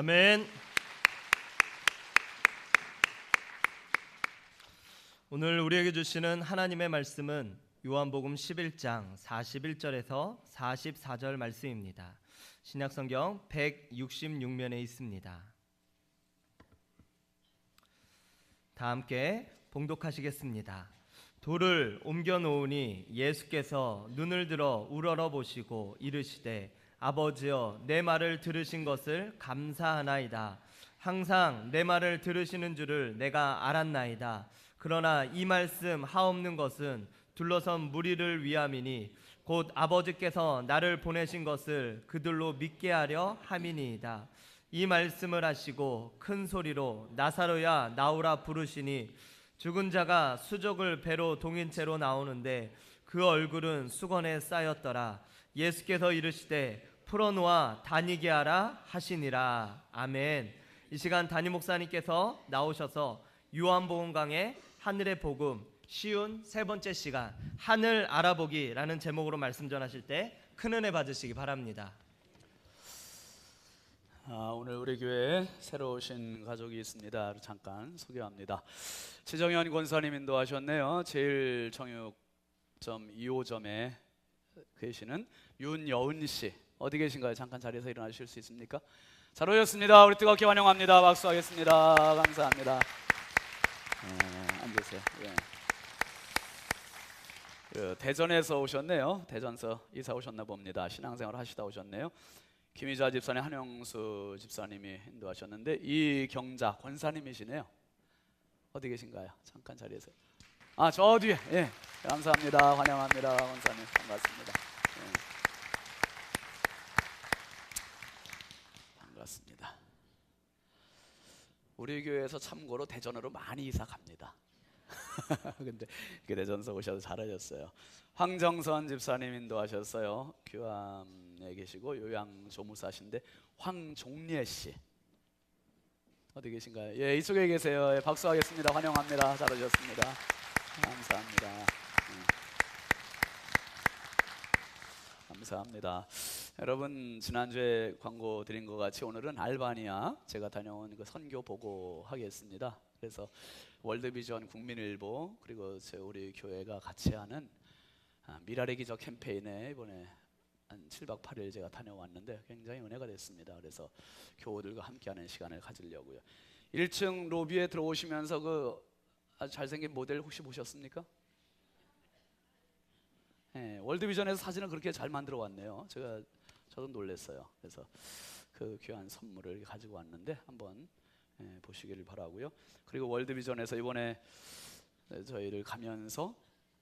아멘. 오늘 우리에게 주시는 하나님의 말씀은 요한복음 11장 41절에서 44절 말씀입니다. 신약성경 166면에 있습니다. 다 함께 봉독하시겠습니다. 돌을 옮겨 놓으니 예수께서 눈을 들어 우러러 보시고 이르시되 아버지여 내 말을 들으신 것을 감사하나이다. 항상 내 말을 들으시는 줄을 내가 알았나이다. 그러나 이 말씀 하옵는 것은 둘러선 무리를 위함이니 곧 아버지께서 나를 보내신 것을 그들로 믿게 하려 함이니이다. 이 말씀을 하시고 큰 소리로 나사로야 나오라 부르시니 죽은 자가 수족을 배로 동인 채로 나오는데 그 얼굴은 수건에 쌓였더라. 예수께서 이르시되 풀어놓아 다니게 하라 하시니라. 아멘. 이 시간 담임 목사님께서 나오셔서 요한복음강의 하늘의 복음 쉬운 세 번째 시간 하늘 알아보기라는 제목으로 말씀 전하실 때 큰 은혜 받으시기 바랍니다. 오늘 우리 교회에 새로 오신 가족이 있습니다. 잠깐 소개합니다. 최정현 권사님 인도하셨네요. 제일정육점 2호점에 계시는 윤여은 씨 어디 계신가요? 잠깐 자리에서 일어나실 수 있습니까? 잘 오셨습니다. 우리 뜨겁게 환영합니다. 박수하겠습니다. 감사합니다. 앉으세요. 대전에서 오셨네요. 대전서 이사 오셨나 봅니다. 신앙생활 하시다 오셨네요. 김희자 집사님, 한영수 집사님이 인도하셨는데 이경자 권사님이시네요. 어디 계신가요? 잠깐 자리에서. 저 뒤에. 감사합니다. 환영합니다. 권사님 반갑습니다. 반갑습니다. 우리 교회에서 참고로 대전으로 많이 이사 갑니다. 근데 대전서 오셔서 잘하셨어요. 황정선 집사님 인도하셨어요. 교암에 계시고 요양조무사신데 황종례 씨 어디 계신가요? 이쪽에 계세요. 박수하겠습니다. 환영합니다. 잘하셨습니다. 감사합니다. 감사합니다. 여러분 지난주에 광고 드린 것 같이 오늘은 알바니아 제가 다녀온 그 선교 보고 하겠습니다. 그래서 월드비전 국민일보 그리고 우리 교회가 같이 하는 미랄의 기적 캠페인에 이번에 한 7박 8일 제가 다녀왔는데 굉장히 은혜가 됐습니다. 그래서 교우들과 함께하는 시간을 가지려고요. 1층 로비에 들어오시면서 그 아주 잘생긴 모델 혹시 보셨습니까? 월드비전에서 사진을 그렇게 잘 만들어 왔네요. 저도 놀랐어요. 그래서 그 귀한 선물을 가지고 왔는데 한번 보시기를 바라고요. 그리고 월드비전에서 이번에 저희를 가면서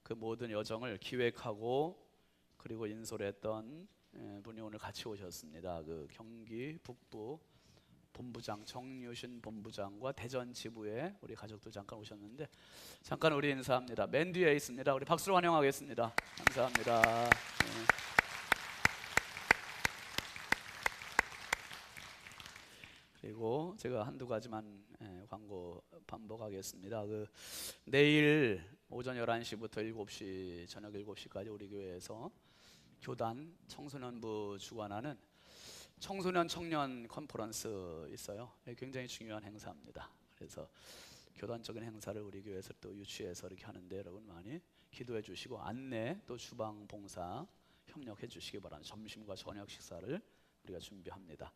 그 모든 여정을 기획하고 그리고 인솔했던 분이 오늘 같이 오셨습니다. 그 경기 북부 본부장 정유신 본부장과 대전 지부에 우리 가족도 잠깐 오셨는데 잠깐 우리 인사합니다. 맨 뒤에 있습니다. 우리 박수로 환영하겠습니다. 감사합니다. 그리고 제가 한두 가지만 광고 반복하겠습니다. 내일 오전 11시부터 7시 저녁 7시까지 우리 교회에서 교단 청소년부 주관하는 청소년 청년 컨퍼런스 있어요. 굉장히 중요한 행사입니다. 그래서 교단적인 행사를 우리 교회에서 또 유치해서 이렇게 하는데 여러분 많이 기도해 주시고 안내 또 주방 봉사 협력해 주시기 바랍니다. 점심과 저녁 식사를 우리가 준비합니다.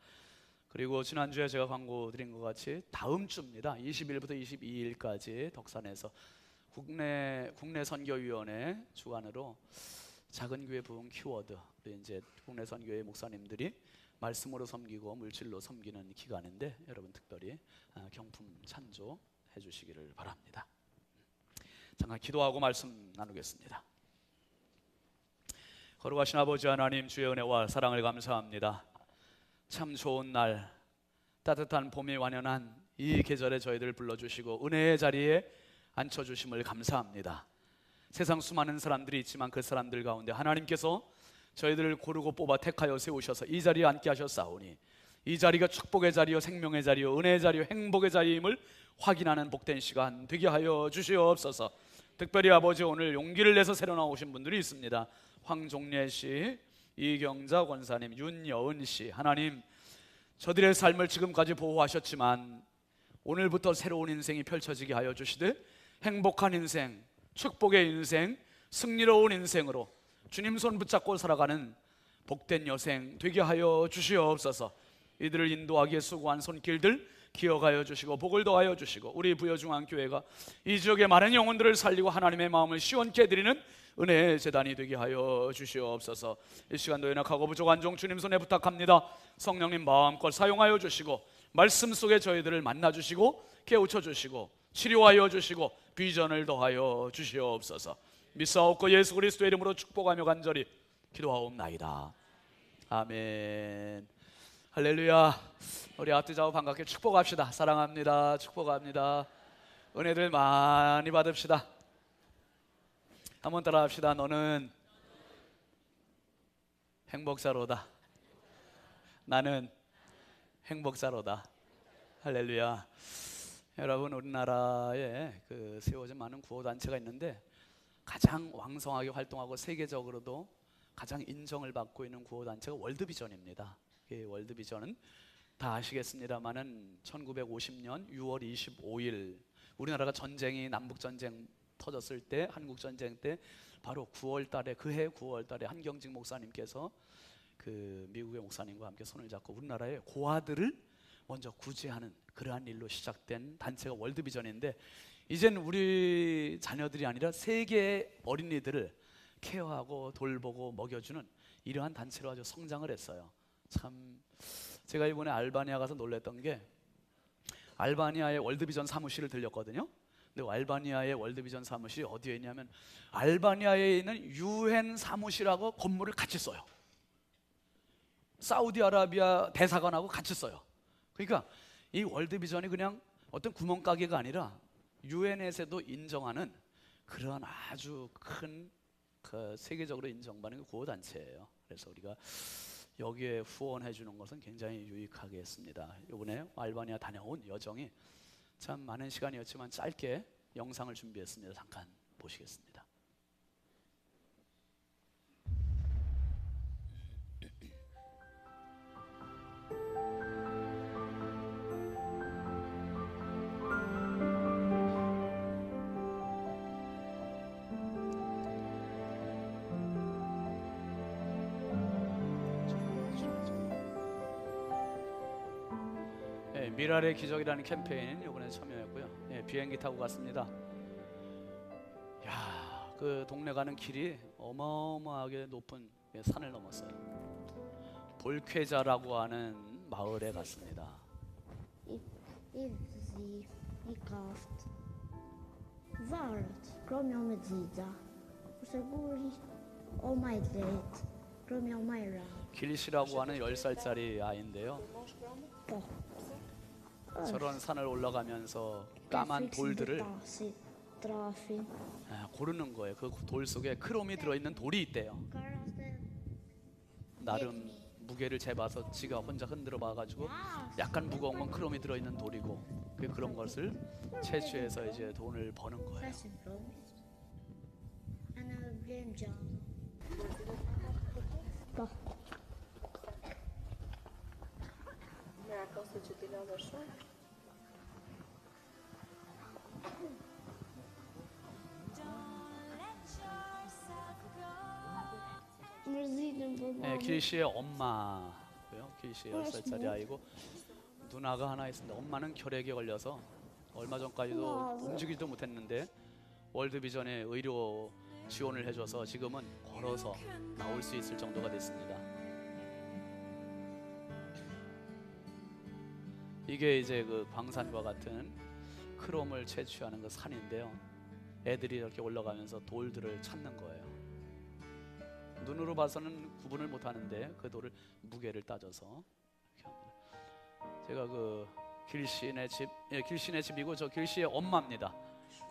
그리고 지난주에 제가 광고 드린 것 같이 다음 주입니다. 20일부터 22일까지 덕산에서 국내 선교위원회 주관으로 작은 교회 부흥 키워드 이제 국내 선교회 목사님들이 말씀으로 섬기고 물질로 섬기는 기간인데 여러분 특별히 경품 찬조해 주시기를 바랍니다. 잠깐 기도하고 말씀 나누겠습니다. 거룩하신 아버지 하나님 주의 은혜와 사랑을 감사합니다. 참 좋은 날 따뜻한 봄이 완연한 이 계절에 저희들을 불러주시고 은혜의 자리에 앉혀주심을 감사합니다. 세상 수많은 사람들이 있지만 그 사람들 가운데 하나님께서 저희들을 고르고 뽑아 택하여 세우셔서 이 자리에 앉게 하셨사오니 이 자리가 축복의 자리요 생명의 자리요 은혜의 자리요 행복의 자리임을 확인하는 복된 시간 되게 하여 주시옵소서. 특별히 아버지 오늘 용기를 내서 새로 나오신 분들이 있습니다. 황종례 씨, 이경자 권사님, 윤여은 씨 하나님 저들의 삶을 지금까지 보호하셨지만 오늘부터 새로운 인생이 펼쳐지게 하여 주시되 행복한 인생, 축복의 인생, 승리로운 인생으로 주님 손 붙잡고 살아가는 복된 여생 되게 하여 주시옵소서. 이들을 인도하기에 수고한 손길들 기억하여 주시고 복을 더하여 주시고 우리 부여중앙교회가 이 지역의 많은 영혼들을 살리고 하나님의 마음을 시원케 해드리는 은혜의 재단이 되게 하여 주시옵소서. 이 시간도 연약하고 부족한 종 주님 손에 부탁합니다. 성령님 마음껏 사용하여 주시고 말씀 속에 저희들을 만나주시고 깨우쳐 주시고 치료하여 주시고 비전을 더하여 주시옵소서. 믿사옵고 예수 그리스도의 이름으로 축복하며 간절히 기도하옵나이다. 아멘. 할렐루야. 우리 앞뒤 좌우 반갑게 축복합시다. 사랑합니다. 축복합니다. 은혜들 많이 받읍시다. 한번 따라합시다. 너는 행복자로다. 나는 행복자로다. 할렐루야. 여러분, 우리나라에 세워진 많은 구호단체가 있는데 가장 왕성하게 활동하고 세계적으로도 가장 인정을 받고 있는 구호단체가 월드비전입니다. 월드비전은 다 아시겠습니다마는 1950년 6월 25일 우리나라가 전쟁이 남북전쟁 터졌을 때, 한국전쟁 때 바로 9월 달에, 그해 9월 달에 한경직 목사님께서 미국의 목사님과 함께 손을 잡고 우리나라의 고아들을 먼저 구제하는 그러한 일로 시작된 단체가 월드비전인데, 이젠 우리 자녀들이 아니라 세계의 어린이들을 케어하고 돌보고 먹여주는 이러한 단체로 아주 성장을 했어요. 참, 제가 이번에 알바니아 가서 놀랬던 게, 알바니아의 월드비전 사무실을 들렸거든요. 근데 알바니아의 월드비전 사무실이 어디에 있냐면 알바니아에 있는 UN 사무실하고 건물을 같이 써요. 사우디아라비아 대사관하고 같이 써요. 그러니까 이 월드비전이 그냥 어떤 구멍가게가 아니라 UN에서도 인정하는 그런 아주 큰 세계적으로 인정받는 구호단체예요. 그래서 우리가 여기에 후원해 주는 것은 굉장히 유익하겠습니다. 이번에 알바니아 다녀온 여정이 참 많은 시간이었지만 짧게 영상을 준비했습니다. 잠깐 보시겠습니다. 미랄의 기적이라는 캠페인 이번에 참여했고요. 비행기 타고 갔습니다. 야, 그 동네 가는 길이 어마어마하게 높은 산을 넘었어요. 볼쾌자라고 하는 마을에 갔습니다. Ikast. Varmt. Krom jag med Dida. Och så går om mig lite. Krom jag med Ra. 길시라고 하는 10살짜리 아이인데요. 저런 산을 올라가면서 까만 돌들을 고르는 거예요. 그 돌 속에 크롬이 들어있는 돌이 있대요. 나름 무게를 재봐서 지가 혼자 흔들어 봐가지고 약간 무거운 건 크롬이 들어있는 돌이고 그런 것을 채취해서 이제 돈을 버는 거예요. 길시의 엄마고요. 길시의 10살짜리 아이고 누나가 하나 있습니다. 엄마는 결핵에 걸려서 얼마 전까지도 움직이지도 못했는데 월드비전에 의료 지원을 해줘서 지금은 걸어서 나올 수 있을 정도가 됐습니다. 이게 이제 그 광산과 같은 크롬을 채취하는 그 산인데요. 애들이 이렇게 올라가면서 돌들을 찾는 거예요. 눈으로 봐서는 구분을 못 하는데 그 돌을 무게를 따져서 이렇게 합니다. 제가 그 길시인의 집, 길시인의 집이고 저 길시의 엄마입니다.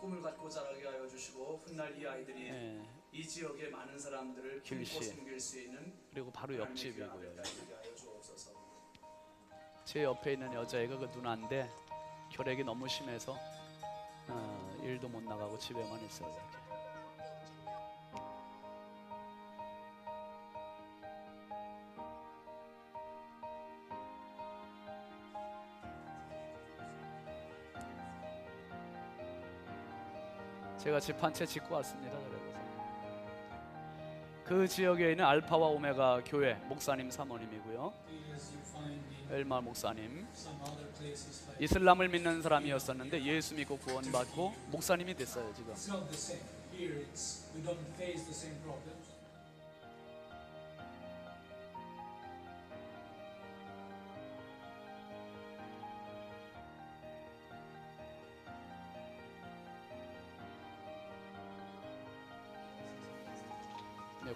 꿈을 갖고 자라게 하여 주시고 훗날 이 아이들이 이 지역의 많은 사람들을 길시 섬길 수 있는 그리고 바로 옆집이고요. 제 옆에 있는 여자애가 그 누나인데 결핵이 너무 심해서 일도 못 나가고 집에만 있어요. 이렇게. 제가 집 한 채 짓고 왔습니다. 그래서 그 지역에 있는 알파와 오메가 교회 목사님 사모님이고요. 엘마 목사님, 이슬람을 믿는 사람이었었는데 예수 믿고 구원받고 목사님이 됐어요. 지금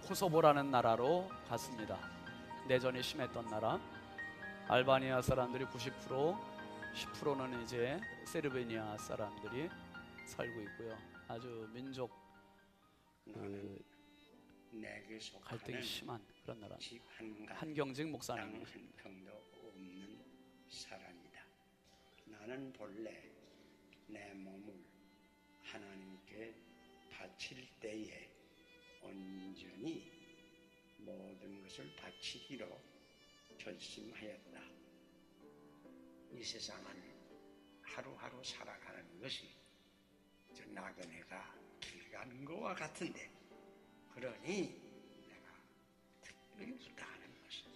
코소보라는 나라로 갔습니다. 내전이 심했던 나라. 알바니아 사람들이 90%, 10%는 이제 세르베니아 사람들이 살고 있고요. 아주 민족 갈등이 심한 그런 나라. 한경직 목사님. 한 평도 없는 사람이다. 나는 본래 내 몸을 하나님께 바칠 때에 온전히 모든 것을 바치기로 결심하였다. 이 세상은 하루하루 살아가는 것이 저 나그네가 길 가는 것과 같은데, 그러니 내가 특별히 부탁하는 것은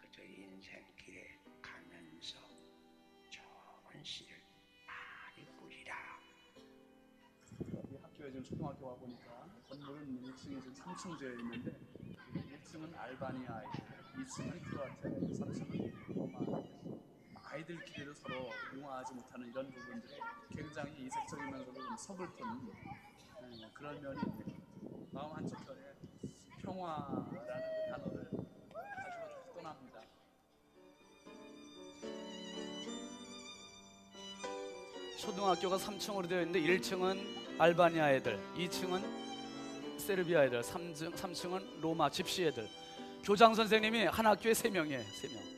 그저 인생 길에 가면서 좋은 씨를 많이 뿌리라. 이 학교에 지금 초등학교 와 보니까 건물은 1층에 지금 3층 되어 있는데 1층은 알바니아 아이들, 2층은 크로아티아 아이들, 3층은 로마 아이들 기대도 서로 융화하지 못하는 이런 부분들이 굉장히 이색적이면서도 좀 서글픈 그런 면이 있네요. 마음 한쪽편에 평화라는 그 단어를 가지고 떠납니다. 초등학교가 3층으로 되어 있는데 1층은 알바니아 애들, 2층은 세르비아 애들, 3층은 로마 집시 애들. 교장 선생님이 한 학교에 3명이에요. 3명.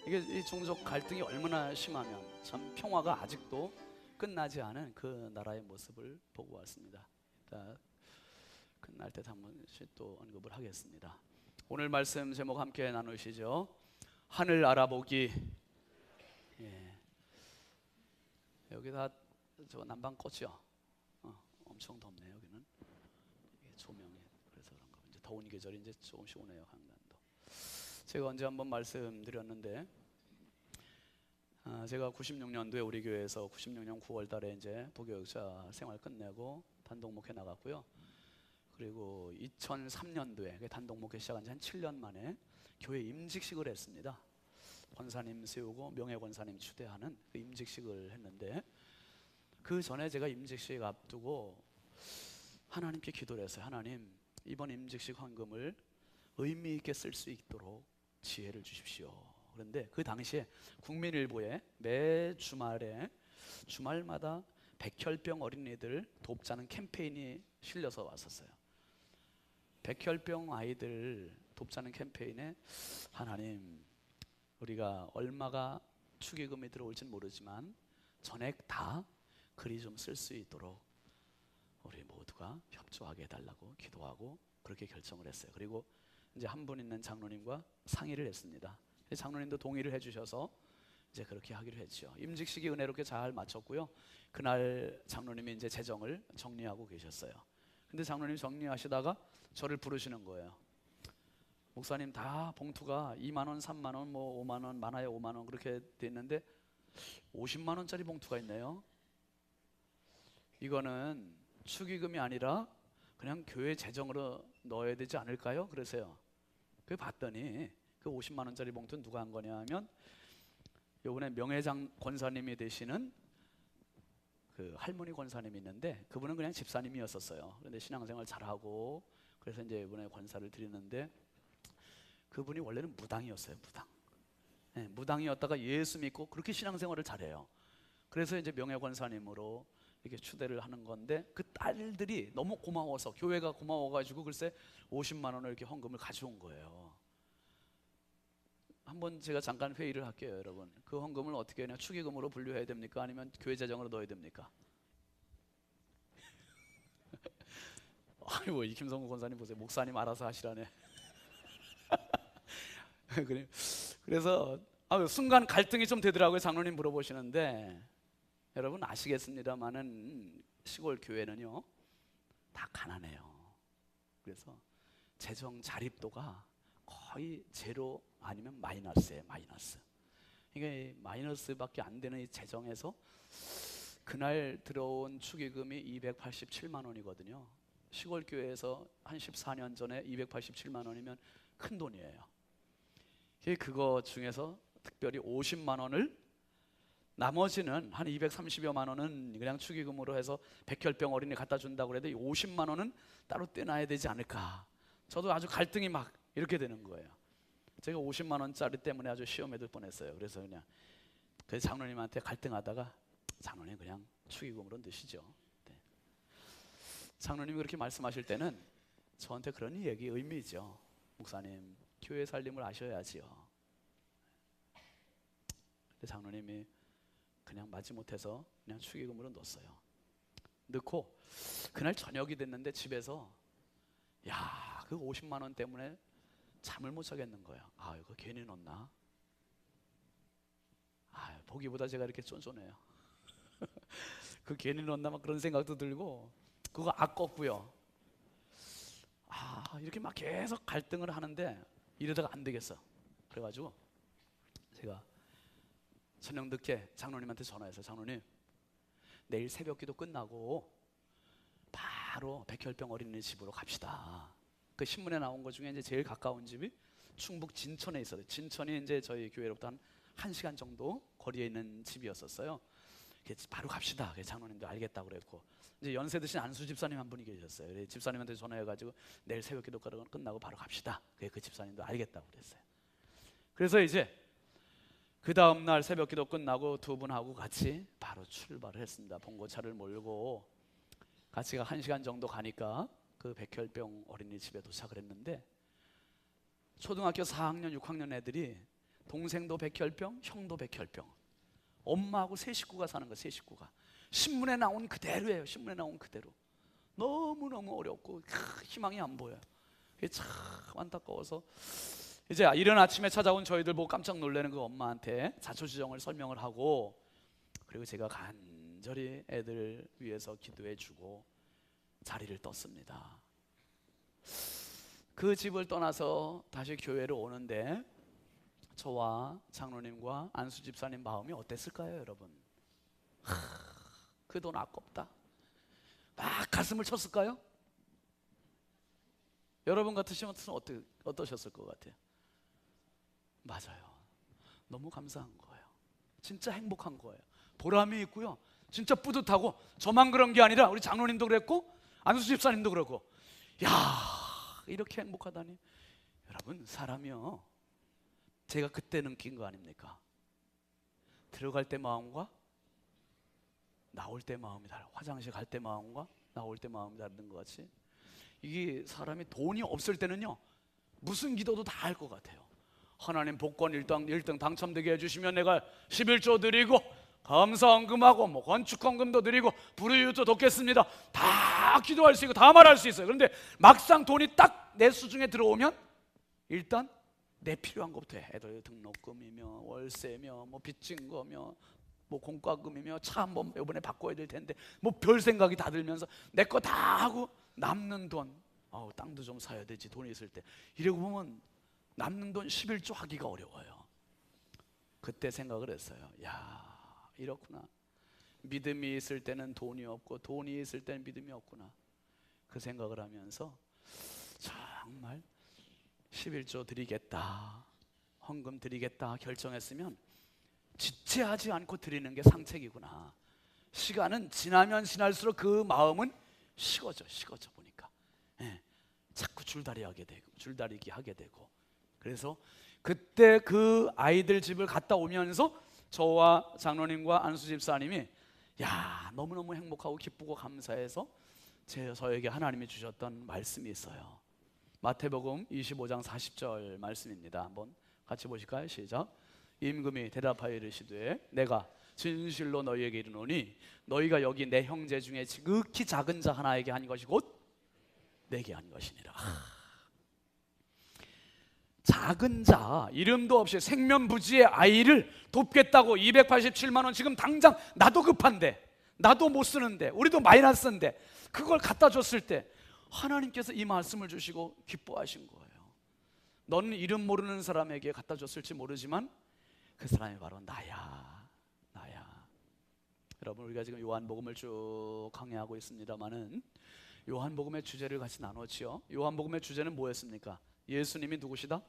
이게 이 종족 갈등이 얼마나 심하면 참 평화가 아직도 끝나지 않은 그 나라의 모습을 보고 왔습니다. 이따 끝날 때 한 번씩 또 언급을 하겠습니다. 오늘 말씀 제목 함께 나누시죠. 하늘 알아보기. 예. 여기 다 저 난방꽃이요. 엄청 덥네요. 여기는 조명이 그래서 그런가. 이제 더운 계절이 이제 조금씩 오네요. 한간도. 제가 언제 한번 말씀드렸는데, 제가 96년도에 우리 교회에서 96년 9월달에 이제 부교육자 생활 끝내고 단독 목회 나갔고요. 그리고 2003년도에 단독 목회 시작한 지 한 7년 만에 교회 임직식을 했습니다. 권사님 세우고 명예 권사님 추대하는 그 임직식을 했는데, 그 전에 제가 임직식 앞두고 하나님께 기도를 했어요. 하나님, 이번 임직식 헌금을 의미 있게 쓸 수 있도록 지혜를 주십시오. 그런데 그 당시에 국민일보에 매 주말에 주말마다 백혈병 어린이들 돕자는 캠페인이 실려서 왔었어요. 백혈병 아이들 돕자는 캠페인에 하나님, 우리가 얼마가 축의금이 들어올지는 모르지만 전액 다 글이 좀 쓸 수 있도록 우리 모두가 협조하게 해달라고 기도하고 그렇게 결정을 했어요. 그리고 이제 한 분 있는 장로님과 상의를 했습니다. 장로님도 동의를 해주셔서 이제 그렇게 하기로 했죠. 임직식이 은혜롭게 잘 마쳤고요. 그날 장로님이 이제 재정을 정리하고 계셨어요. 근데 장로님 정리하시다가 저를 부르시는 거예요. 목사님, 다 봉투가 2만 원, 3만 원, 뭐 5만 원, 많아야 5만 원 그렇게 돼 있는데 50만 원짜리 봉투가 있네요. 이거는 축의금이 아니라 그냥 교회 재정으로 넣어야 되지 않을까요? 그래서요. 그 봤더니 그 50만 원짜리 봉투는 누가 한 거냐 하면 요번에 명예장 권사님이 되시는 그 할머니 권사님이 있는데, 그분은 그냥 집사님이었었어요. 그런데 신앙생활 잘하고 그래서 이제 이번에 권사를 드리는데, 그분이 원래는 무당이었어요. 무당. 네, 무당이었다가 예수 믿고 그렇게 신앙생활을 잘해요. 그래서 이제 명예권사님으로 이렇게 추대를 하는 건데, 그 딸들이 너무 고마워서, 교회가 고마워가지고 글쎄 50만 원을 이렇게 헌금을 가져온 거예요. 한번 제가 잠깐 회의를 할게요, 여러분. 그 헌금을 어떻게 그냥 축의금으로 분류해야 됩니까? 아니면 교회 재정으로 넣어야 됩니까? 아이고, 이 김성구 권사님 보세요. 목사님 알아서 하시라네. 그래서 순간 갈등이 좀 되더라고요. 장로님 물어보시는데, 여러분 아시겠습니다만은 시골 교회는요, 다 가난해요. 그래서 재정 자립도가 거의 제로 아니면 마이너스예요. 마이너스. 이게 마이너스밖에 안 되는 이 재정에서 그날 들어온 축의금이 287만 원이거든요. 시골 교회에서 한 14년 전에 287만 원이면 큰 돈이에요. 그거 중에서 특별히 50만 원을, 나머지는 한 230여만 원은 그냥 축의금으로 해서 백혈병 어린이 갖다 준다고 해도 50만 원은 따로 떼놔야 되지 않을까. 저도 아주 갈등이 막 이렇게 되는 거예요. 제가 50만 원짜리 때문에 아주 시험에 들 뻔했어요. 그래서 그냥 그 장로님한테 갈등하다가 장로님 그냥 축의금으로 넣으시죠. 네. 장로님이 그렇게 말씀하실 때는 저한테 그런 얘기 의미죠. 목사님, 교회 살림을 아셔야지요. 근데 장로님이 그냥 마지못해서 그냥 축의금으로 넣었어요. 넣고 그날 저녁이 됐는데 집에서 그 50만 원 때문에 잠을 못 자겠는 거예요. 이거 괜히 넣었나? 보기보다 제가 이렇게 쫀쫀해요. 그 괜히 넣었나 막 그런 생각도 들고, 그거 아깝고요. 이렇게 막 계속 갈등을 하는데 이러다가 안 되겠어. 그래가지고 제가 저녁 늦게 장로님한테 전화해서, 장로님 내일 새벽기도 끝나고 바로 백혈병 어린이 집으로 갑시다. 그 신문에 나온 것 중에 이제 제일 가까운 집이 충북 진천에 있어요. 진천이 이제 저희 교회로부터 한 1시간 정도 거리에 있는 집이었었어요. 바로 갑시다. 장로님도 알겠다고 그랬고, 이제 연세 드신 안수 집사님 한 분이 계셨어요. 집사님한테 전화해가지고 내일 새벽기도 끝나고 바로 갑시다. 그 집사님도 알겠다고 그랬어요. 그래서 이제 그 다음 날 새벽기도 끝나고 두 분하고 같이 바로 출발을 했습니다. 봉고차를 몰고 같이 1시간 정도 가니까 그 백혈병 어린이집에 도착을 했는데, 초등학교 4학년 6학년 애들이 동생도 백혈병, 형도 백혈병, 엄마하고 세 식구가 사는 거예요. 세 식구가 신문에 나온 그대로예요. 신문에 나온 그대로. 너무너무 어렵고 희망이 안 보여요. 그게 참 안타까워서 이제 이른 아침에 찾아온 저희들 보고 깜짝 놀라는 그 엄마한테 자초지종을 설명을 하고, 그리고 제가 간절히 애들 위해서 기도해 주고 자리를 떴습니다. 그 집을 떠나서 다시 교회로 오는데 저와 장로님과 안수 집사님 마음이 어땠을까요, 여러분? 그 돈 아깝다. 막 가슴을 쳤을까요? 여러분 같으시면 어떠셨을 것 같아요? 맞아요. 너무 감사한 거예요. 진짜 행복한 거예요. 보람이 있고요. 진짜 뿌듯하고, 저만 그런 게 아니라 우리 장로님도 그랬고 안수 집사님도 그렇고, 이렇게 행복하다니. 여러분, 사람이요, 제가 그때 느낀 거 아닙니까? 들어갈 때 마음과 나올 때 마음이 달라. 화장실 갈 때 마음과 나올 때 마음이 다른 것 같이, 이게 사람이 돈이 없을 때는요 무슨 기도도 다 할 것 같아요. 하나님 복권 1등 당첨되게 해주시면 내가 11조 드리고 감사헌금하고 뭐 건축헌금도 드리고 불우이웃도 돕겠습니다. 다 기도할 수 있고 다 말할 수 있어요. 그런데 막상 돈이 딱 내 수중에 들어오면 일단 내 필요한 것부터 해. 애들 등록금이며 월세며 뭐 빚진 거며 뭐 공과금이며 차 한번 이번에 바꿔야 될 텐데 뭐 별 생각이 다 들면서 내 거 다 하고 남는 돈, 땅도 좀 사야 되지, 돈이 있을 때. 이러고 보면 남는 돈 11조 하기가 어려워요. 그때 생각을 했어요. 이렇구나. 믿음이 있을 때는 돈이 없고 돈이 있을 때는 믿음이 없구나. 그 생각을 하면서 정말 11조 드리겠다, 헌금 드리겠다 결정했으면 지체하지 않고 드리는 게 상책이구나. 시간은 지나면 지날수록 그 마음은 식어져 보니까 자꾸 줄다리기 하게 되고. 그래서 그때 그 아이들 집을 갔다 오면서 저와 장로님과 안수 집사님이 너무너무 행복하고 기쁘고 감사해서 저에게 하나님이 주셨던 말씀이 있어요. 마태복음 25장 40절 말씀입니다. 한번 같이 보실까요? 시작. 임금이 대답하여 이르시되 내가 진실로 너희에게 이르노니 너희가 여기 내 형제 중에 지극히 작은 자 하나에게 한 것이 곧 내게 한 것이니라. 작은 자, 이름도 없이 생면부지의 아이를 돕겠다고 287만 원 지금 당장 나도 급한데 나도 못 쓰는데, 우리도 마이너스인데 그걸 갖다 줬을 때 하나님께서 이 말씀을 주시고 기뻐하신 거예요. 너는 이름 모르는 사람에게 갖다 줬을지 모르지만 그 사람이 바로 나야, 나야. 여러분, 우리가 지금 요한복음을 쭉 강의하고 있습니다마는 요한복음의 주제를 같이 나눴지요. 요한복음의 주제는 뭐였습니까? 예수님이 누구시다?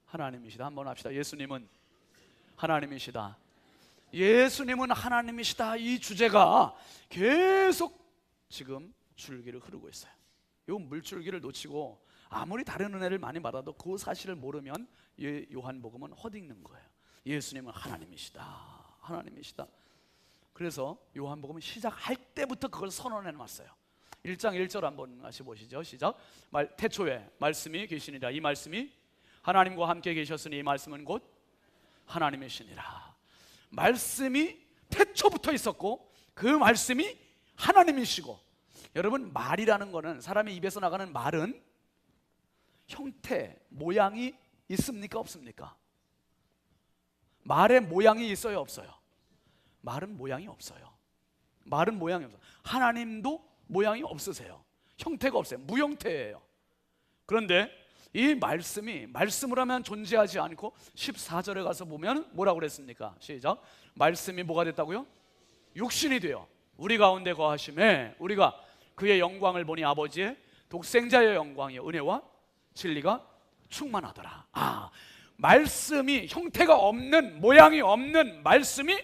하나님이시다. 한번 합시다. 예수님은 하나님이시다. 예수님은 하나님이시다. 이 주제가 계속 지금 줄기를 흐르고 있어요. 이 물줄기를 놓치고 아무리 다른 은혜를 많이 받아도 그 사실을 모르면 요한복음은 헛익는 거예요. 예수님은 하나님이시다. 하나님이시다. 그래서 요한복음은 시작할 때부터 그걸 선언해 놨어요. 1장 1절 한번 같이 보시죠. 시작. 태초에 말씀이 계시니라. 이 말씀이 하나님과 함께 계셨으니 이 말씀은 곧 하나님이시니라. 말씀이 태초부터 있었고 그 말씀이 하나님이시고, 여러분, 말이라는 거는, 사람의 입에서 나가는 말은 형태, 모양이 있습니까? 없습니까? 말의 모양이 있어요? 없어요? 말은 모양이 없어요. 말은 모양이 없어요. 하나님도 모양이 없으세요. 형태가 없어요. 무형태예요. 그런데 이 말씀이 말씀을 하면 존재하지 않고 14절에 가서 보면 뭐라고 그랬습니까? 시작. 말씀이 뭐가 됐다고요? 육신이 되어 우리 가운데 거하심에 우리가 그의 영광을 보니 아버지의 독생자의 영광이요 은혜와 진리가 충만하더라. 말씀이 형태가 없는, 모양이 없는 말씀이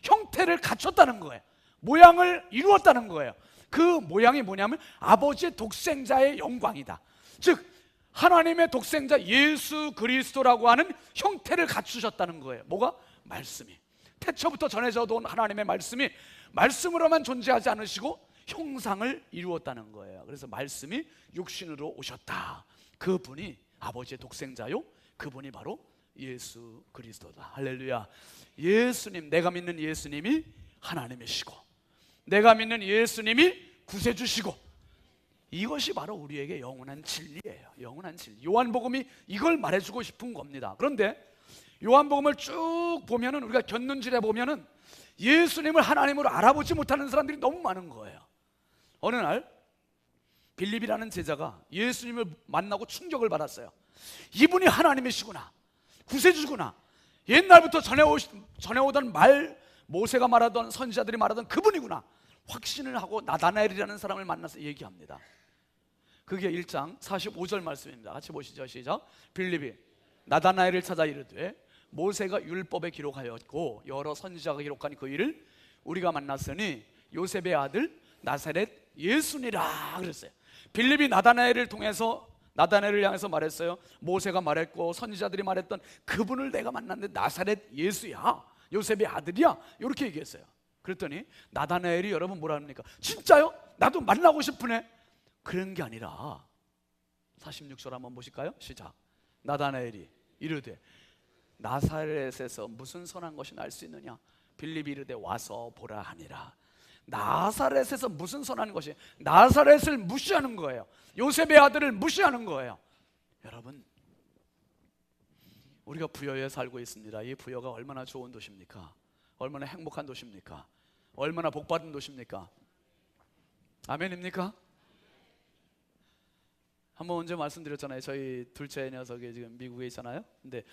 형태를 갖췄다는 거예요. 모양을 이루었다는 거예요. 그 모양이 뭐냐면 아버지의 독생자의 영광이다. 즉 하나님의 독생자 예수 그리스도라고 하는 형태를 갖추셨다는 거예요. 뭐가? 말씀이. 태초부터 전해져 온 하나님의 말씀이 말씀으로만 존재하지 않으시고 형상을 이루었다는 거예요. 그래서 말씀이 육신으로 오셨다. 그분이 아버지의 독생자요, 그분이 바로 예수 그리스도다. 할렐루야. 예수님, 내가 믿는 예수님이 하나님이시고 내가 믿는 예수님이 구세주시고, 이것이 바로 우리에게 영원한 진리예요. 영원한 진리. 요한복음이 이걸 말해주고 싶은 겁니다. 그런데 요한복음을 쭉 보면은, 우리가 곁눈질해 보면은 예수님을 하나님으로 알아보지 못하는 사람들이 너무 많은 거예요. 어느 날 빌립이라는 제자가 예수님을 만나고 충격을 받았어요. 이분이 하나님이시구나, 구세주구나. 옛날부터 전해오던 말, 모세가 말하던, 선지자들이 말하던 그분이구나 확신을 하고 나다나엘이라는 사람을 만나서 얘기합니다. 그게 1장 45절 말씀입니다. 같이 보시죠. 시작. 빌립이 나다나엘을 찾아 이르되 모세가 율법에 기록하였고 여러 선지자가 기록한 그 일을 우리가 만났으니 요셉의 아들 나사렛 예수니라 그랬어요. 빌립이 나다나엘을 통해서, 나다나엘을 향해서 말했어요. 모세가 말했고 선지자들이 말했던 그분을 내가 만났는데 나사렛 예수야, 요셉의 아들이야, 이렇게 얘기했어요. 그랬더니 나다나엘이, 여러분 뭐라 합니까? 진짜요? 나도 만나고 싶으네. 그런 게 아니라 46절 한번 보실까요? 시작. 나다나엘이 이르되 나사렛에서 무슨 선한 것이 날 수 있느냐? 빌립이 이르되 와서 보라 하니라. 나사렛에서 무슨 선한 것이, 나사렛을 무시하는 거예요. 요셉의 아들을 무시하는 거예요. 여러분, 우리가 부여에 살고 있습니다. 이 부여가 얼마나 좋은 도시입니까? 얼마나 행복한 도시입니까? 얼마나 복받은 도시입니까? 아멘입니까? 한번 언제 말씀드렸잖아요. 저희 둘째 녀석이 지금 미국에 있잖아요. 근데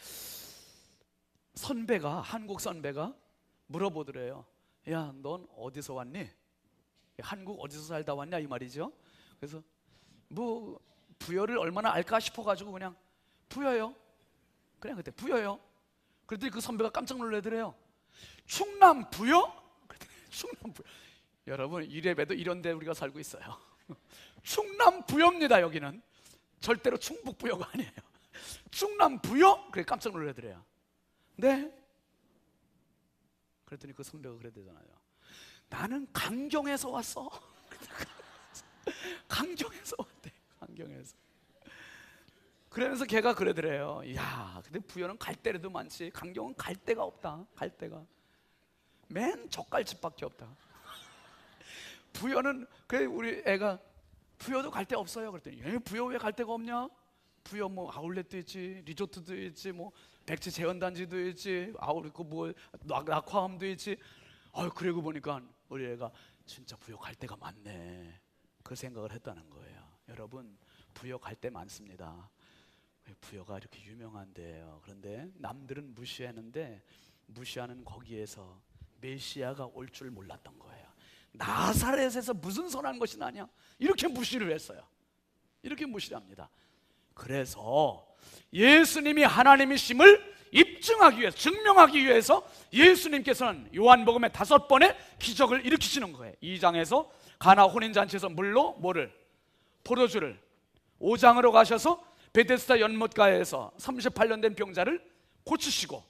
선배가, 한국 선배가 물어보더래요. 야, 넌 어디서 왔니? 한국 어디서 살다 왔냐 이 말이죠. 그래서 뭐 부여를 얼마나 알까 싶어가지고 그냥 부여요. 그냥 그때 부여요. 그랬더니 그 선배가 깜짝 놀라더래요. 충남 부여? 충남 부여. 여러분, 이래봬도 이런 데 우리가 살고 있어요. 충남 부여입니다. 여기는 절대로 충북 부여가 아니에요. 충남 부여? 그래 깜짝 놀라더래요. 네? 그랬더니 그 선배가 그랬대잖아요. 나는 강경에서 왔어. 강경에서 왔대. 강경에서. 그러면서 걔가 그러더래요. 야, 근데 부여는 갈 데라도 많지 강경은 갈 데가 없다. 갈 데가 맨 젓갈집밖에 없다. 부여는, 그래 우리 애가 부여도 갈 데 없어요. 그랬더니 얘 부여 왜 갈 데가 없냐? 부여 뭐 아울렛도 있지, 리조트도 있지, 뭐 백지 재현단지도 있지, 뭐 낙화함도 있지. 그러고 보니까 우리 애가 진짜 부역할 때가 많네, 그 생각을 했다는 거예요. 여러분, 부역할 때 많습니다. 부여가 이렇게 유명한데요. 그런데 남들은 무시하는데 무시하는 거기에서 메시아가 올 줄 몰랐던 거예요. 나사렛에서 무슨 선한 것이 나냐, 이렇게 무시를 했어요. 이렇게 무시를 합니다. 그래서 예수님이 하나님이심을 입증하기 위해서, 증명하기 위해서 예수님께서는 요한복음의 5번의 기적을 일으키시는 거예요. 2장에서 가나 혼인잔치에서 물로 뭐를? 포도주를. 5장으로 가셔서 베데스다 연못가에서 38년 된 병자를 고치시고,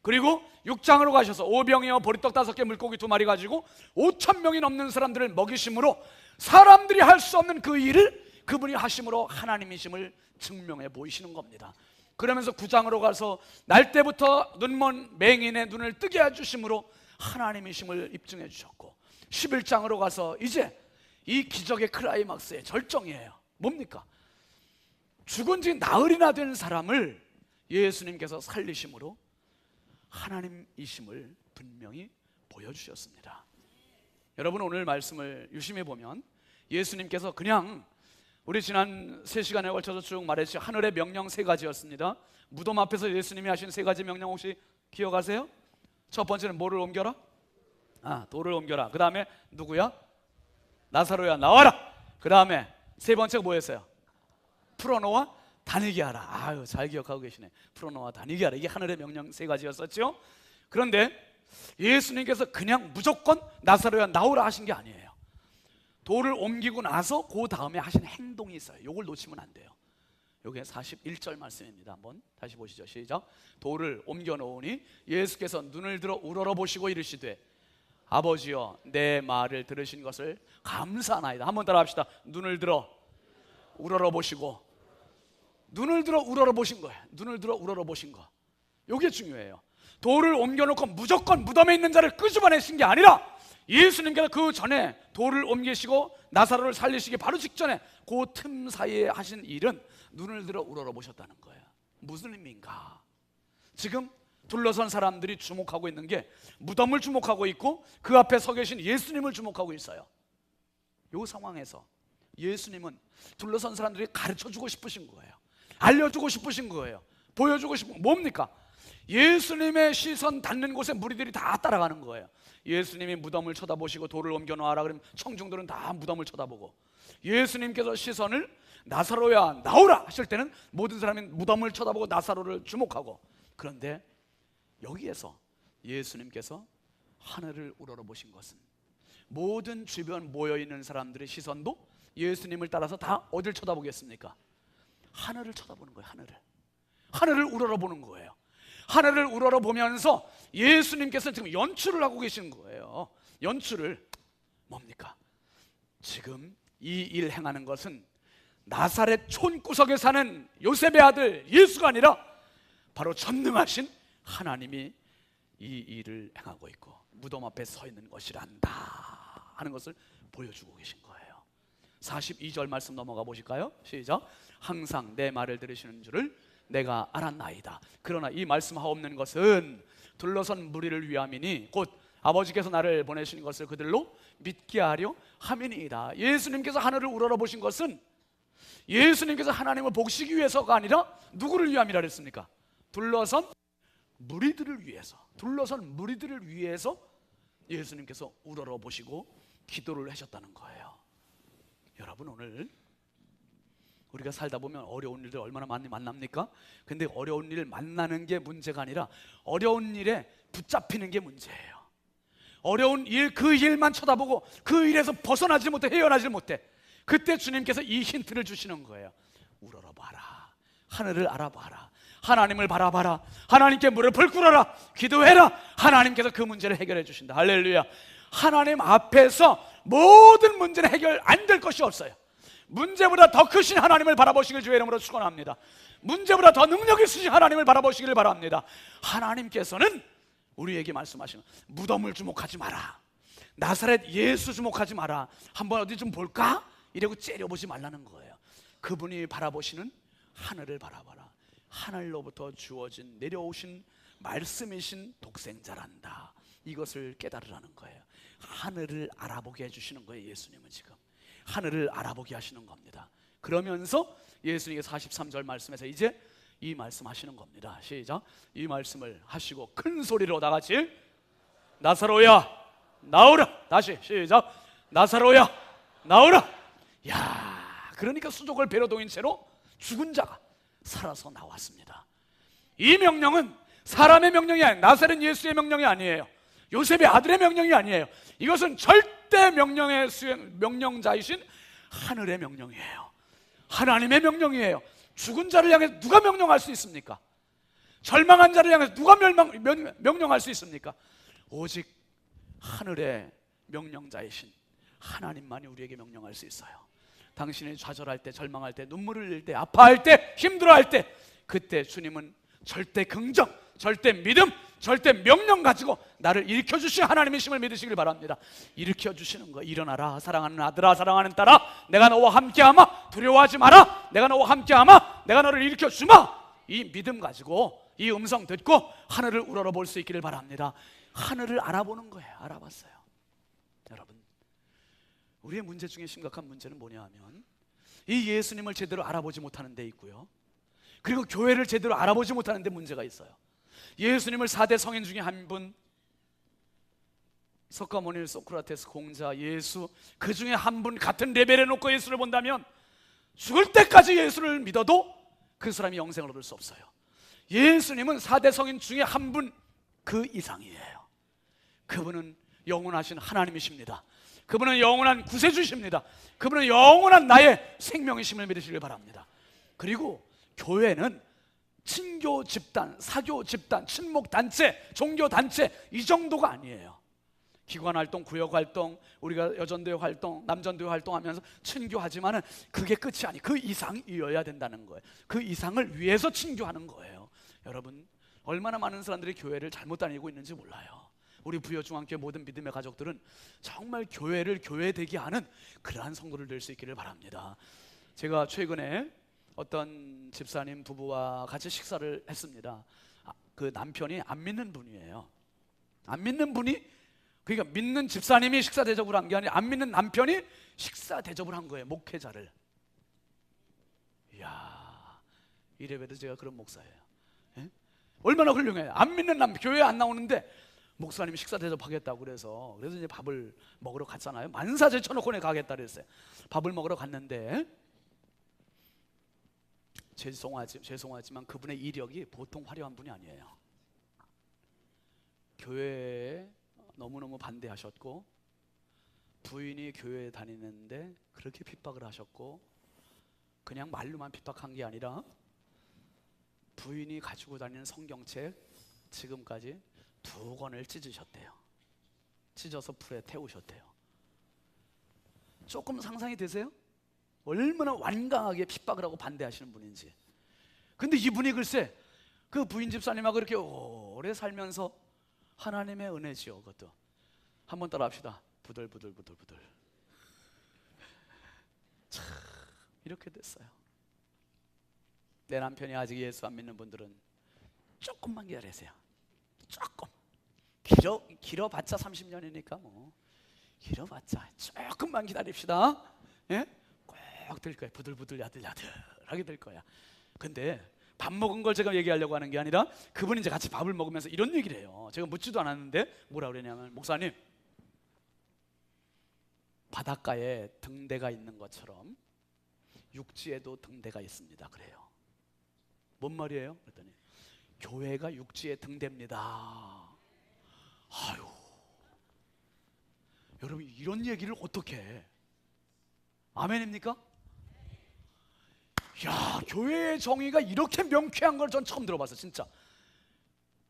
그리고 6장으로 가셔서 오병이어 보리떡 5개 물고기 2마리 가지고 5,000명이 넘는 사람들을 먹이심으로 사람들이 할 수 없는 그 일을 그분이 하심으로 하나님이심을 증명해 보이시는 겁니다. 그러면서 9장으로 가서 날 때부터 눈먼 맹인의 눈을 뜨게 해주심으로 하나님이심을 입증해 주셨고, 11장으로 가서 이제 이 기적의 클라이막스의 절정이에요. 뭡니까? 죽은 지 나흘이나 된 사람을 예수님께서 살리심으로 하나님이심을 분명히 보여주셨습니다. 여러분, 오늘 말씀을 유심히 보면 예수님께서 그냥 우리 지난 3시간에 걸쳐서 쭉 말했죠. 하늘의 명령 3가지였습니다. 무덤 앞에서 예수님이 하신 3가지 명령 혹시 기억하세요? 첫 번째는 뭐를 옮겨라? 돌을 옮겨라. 그 다음에 누구야? 나사로야 나와라. 그 다음에 세 번째가 뭐였어요? 풀어놓아 다니게 하라. 아유, 잘 기억하고 계시네. 풀어놓아 다니게 하라. 이게 하늘의 명령 3가지였었죠. 그런데 예수님께서 그냥 무조건 나사로야 나오라 하신 게 아니에요. 돌을 옮기고 나서 그 다음에 하신 행동이 있어요. 이걸 놓치면 안 돼요. 이게 41절 말씀입니다. 한번 다시 보시죠. 시작. 돌을 옮겨 놓으니 예수께서 눈을 들어 우러러 보시고 이르시되 아버지여, 내 말을 들으신 것을 감사하나이다. 한번 따라 합시다. 눈을 들어 우러러 보시고. 눈을 들어 우러러 보신 거예요. 눈을 들어 우러러 보신 거. 이게 중요해요. 돌을 옮겨놓고 무조건 무덤에 있는 자를 끄집어내신 게 아니라 예수님께서 그 전에 돌을 옮기시고 나사로를 살리시기 바로 직전에 그 틈 사이에 하신 일은 눈을 들어 우러러 보셨다는 거예요. 무슨 의미인가? 지금 둘러선 사람들이 주목하고 있는 게 무덤을 주목하고 있고 그 앞에 서 계신 예수님을 주목하고 있어요. 이 상황에서 예수님은 둘러선 사람들이 가르쳐주고 싶으신 거예요. 알려주고 싶으신 거예요. 보여주고 싶은 거 뭡니까? 예수님의 시선 닿는 곳에 무리들이 다 따라가는 거예요. 예수님이 무덤을 쳐다보시고 돌을 옮겨 놓아라 그러면 청중들은 다 무덤을 쳐다보고, 예수님께서 시선을 나사로야 나오라 하실 때는 모든 사람이 무덤을 쳐다보고 나사로를 주목하고, 그런데 여기에서 예수님께서 하늘을 우러러 보신 것은 모든 주변 모여있는 사람들의 시선도 예수님을 따라서 다 어딜 쳐다보겠습니까? 하늘을 쳐다보는 거예요. 하늘을 우러러 보는 거예요. 하늘을 우러러 보면서 예수님께서는 지금 연출을 하고 계신 거예요. 연출을 뭡니까? 지금 이 일 행하는 것은 나사렛 촌구석에 사는 요셉의 아들 예수가 아니라 바로 전능하신 하나님이 이 일을 행하고 있고 무덤 앞에 서 있는 것이란다 하는 것을 보여주고 계신 거예요. 42절 말씀 넘어가 보실까요? 시작. 항상 내 말을 들으시는 줄을 내가 알았나이다. 그러나 이 말씀하옵는 것은 둘러선 무리를 위함이니 곧 아버지께서 나를 보내신 것을 그들로 믿게 하려 함이니이다. 예수님께서 하늘을 우러러 보신 것은 예수님께서 하나님을 보시기 위해서가 아니라 누구를 위함이라 그랬습니까? 둘러선 무리들을 위해서 예수님께서 우러러 보시고 기도를 하셨다는 거예요. 여러분, 오늘 우리가 살다 보면 어려운 일들 얼마나 많이 만납니까? 근데 어려운 일 만나는 게 문제가 아니라 어려운 일에 붙잡히는 게 문제예요. 어려운 일, 그 일만 쳐다보고 그 일에서 벗어나지 못해, 헤어나지 못해. 그때 주님께서 이 힌트를 주시는 거예요. 우러러 봐라. 하늘을 알아봐라. 하나님을 바라봐라. 하나님께 무릎을 꿇어라. 기도해라. 하나님께서 그 문제를 해결해 주신다. 할렐루야. 하나님 앞에서 모든 문제는 해결 안 될 것이 없어요. 문제보다 더 크신 하나님을 바라보시길 주의 이름으로 축원합니다. 문제보다 더 능력 있으신 하나님을 바라보시기를 바랍니다. 하나님께서는 우리에게 말씀하시는 무덤을 주목하지 마라. 나사렛 예수 주목하지 마라. 한번 어디 좀 볼까? 이러고 째려보지 말라는 거예요. 그분이 바라보시는 하늘을 바라봐라. 하늘로부터 주어진 내려오신 말씀이신 독생자란다. 이것을 깨달으라는 거예요. 하늘을 알아보게 해주시는 거예요. 예수님은 지금 하늘을 알아보게 하시는 겁니다. 그러면서 예수님이 43절 말씀에서 이제 이 말씀하시는 겁니다. 시작. 이 말씀을 하시고 큰 소리로 다 같이 나사로야 나오라. 다시 시작. 나사로야 나오라. 야, 그러니까 수족을 배로 동인 채로 죽은 자가 살아서 나왔습니다. 이 명령은 사람의 명령이 아니에요. 나사렛 예수의 명령이 아니에요. 요셉의 아들의 명령이 아니에요. 이것은 절대 명령의 명령자이신 하늘의 명령이에요. 하나님의 명령이에요. 죽은 자를 향해 누가 명령할 수 있습니까? 절망한 자를 향해 누가 명령할 수 있습니까? 오직 하늘의 명령자이신 하나님만이 우리에게 명령할 수 있어요. 당신이 좌절할 때, 절망할 때, 눈물을 흘릴 때, 아파할 때, 힘들어할 때, 그때 주님은 절대 긍정, 절대 믿음, 절대 명령 가지고 나를 일으켜주신 하나님이심을 믿으시길 바랍니다. 일으켜주시는 거. 일어나라 사랑하는 아들아, 사랑하는 딸아, 내가 너와 함께하마. 두려워하지 마라. 내가 너와 함께하마. 내가 너를 일으켜주마. 이 믿음 가지고 이 음성 듣고 하늘을 우러러볼 수 있기를 바랍니다. 하늘을 알아보는 거예요. 알아봤어요. 여러분, 우리의 문제 중에 심각한 문제는 뭐냐 하면 이 예수님을 제대로 알아보지 못하는 데 있고요, 그리고 교회를 제대로 알아보지 못하는 데 문제가 있어요. 예수님을 4대 성인 중에 한 분, 석가모니, 소크라테스, 공자, 예수, 그 중에 한 분 같은 레벨에 놓고 예수를 본다면 죽을 때까지 예수를 믿어도 그 사람이 영생을 얻을 수 없어요. 예수님은 4대 성인 중에 한 분 그 이상이에요. 그분은 영원하신 하나님이십니다. 그분은 영원한 구세주십니다. 그분은 영원한 나의 생명이심을 믿으시길 바랍니다. 그리고 교회는 친교 집단, 사교 집단, 친목 단체, 종교 단체 이 정도가 아니에요. 기관 활동, 구역 활동, 우리가 여전도회 활동, 남전도회 활동하면서 친교하지만은 그게 끝이 아니, 그 이상이어야 된다는 거예요. 그 이상을 위해서 친교하는 거예요. 여러분, 얼마나 많은 사람들이 교회를 잘못 다니고 있는지 몰라요. 우리 부여중앙교회 모든 믿음의 가족들은 정말 교회를 교회되게 하는 그러한 성도를 될 수 있기를 바랍니다. 제가 최근에 어떤 집사님 부부와 같이 식사를 했습니다. 그 남편이 안 믿는 분이에요. 안 믿는 분이, 그러니까 믿는 집사님이 식사 대접을 한 게 아니라 안 믿는 남편이 식사 대접을 한 거예요. 목회자를. 이야, 이래봬도 제가 그런 목사예요. 예? 얼마나 훌륭해요. 안 믿는 남편, 교회 안 나오는데 목사님이 식사 대접하겠다고 그래서 이제 밥을 먹으러 갔잖아요. 만사제 쳐놓고 내 가겠다 그랬어요. 밥을 먹으러 갔는데 죄송하지만 그분의 이력이 보통 화려한 분이 아니에요. 교회에 너무너무 반대하셨고, 부인이 교회에 다니는데 그렇게 핍박을 하셨고, 그냥 말로만 핍박한 게 아니라 부인이 가지고 다니는 성경책 지금까지 2권을 찢으셨대요. 찢어서 불에 태우셨대요. 조금 상상이 되세요? 얼마나 완강하게 핍박을 하고 반대하시는 분인지. 근데 이분이 글쎄 그 부인 집사님하고 이렇게 오래 살면서 하나님의 은혜지요. 그것도 한번 따라 합시다. 부들부들부들부들. 참 이렇게 됐어요. 내 남편이 아직 예수 안 믿는 분들은 조금만 기다리세요. 조금. 길어봤자 30년이니까 뭐 길어봤자 조금만 기다립시다. 예? 꼭 될 거야. 부들부들 야들야들하게 될 거야. 근데 밥 먹은 걸 제가 얘기하려고 하는 게 아니라 그분이 이제 같이 밥을 먹으면서 이런 얘기를 해요. 제가 묻지도 않았는데 뭐라 그러냐면, 목사님, 바닷가에 등대가 있는 것처럼 육지에도 등대가 있습니다. 그래요. 뭔 말이에요? 그랬더니 교회가 육지에 등대입니다. 아유, 여러분 이런 얘기를 어떻게 해? 아멘입니까? 야, 교회의 정의가 이렇게 명쾌한 걸 전 처음 들어봤어요. 진짜.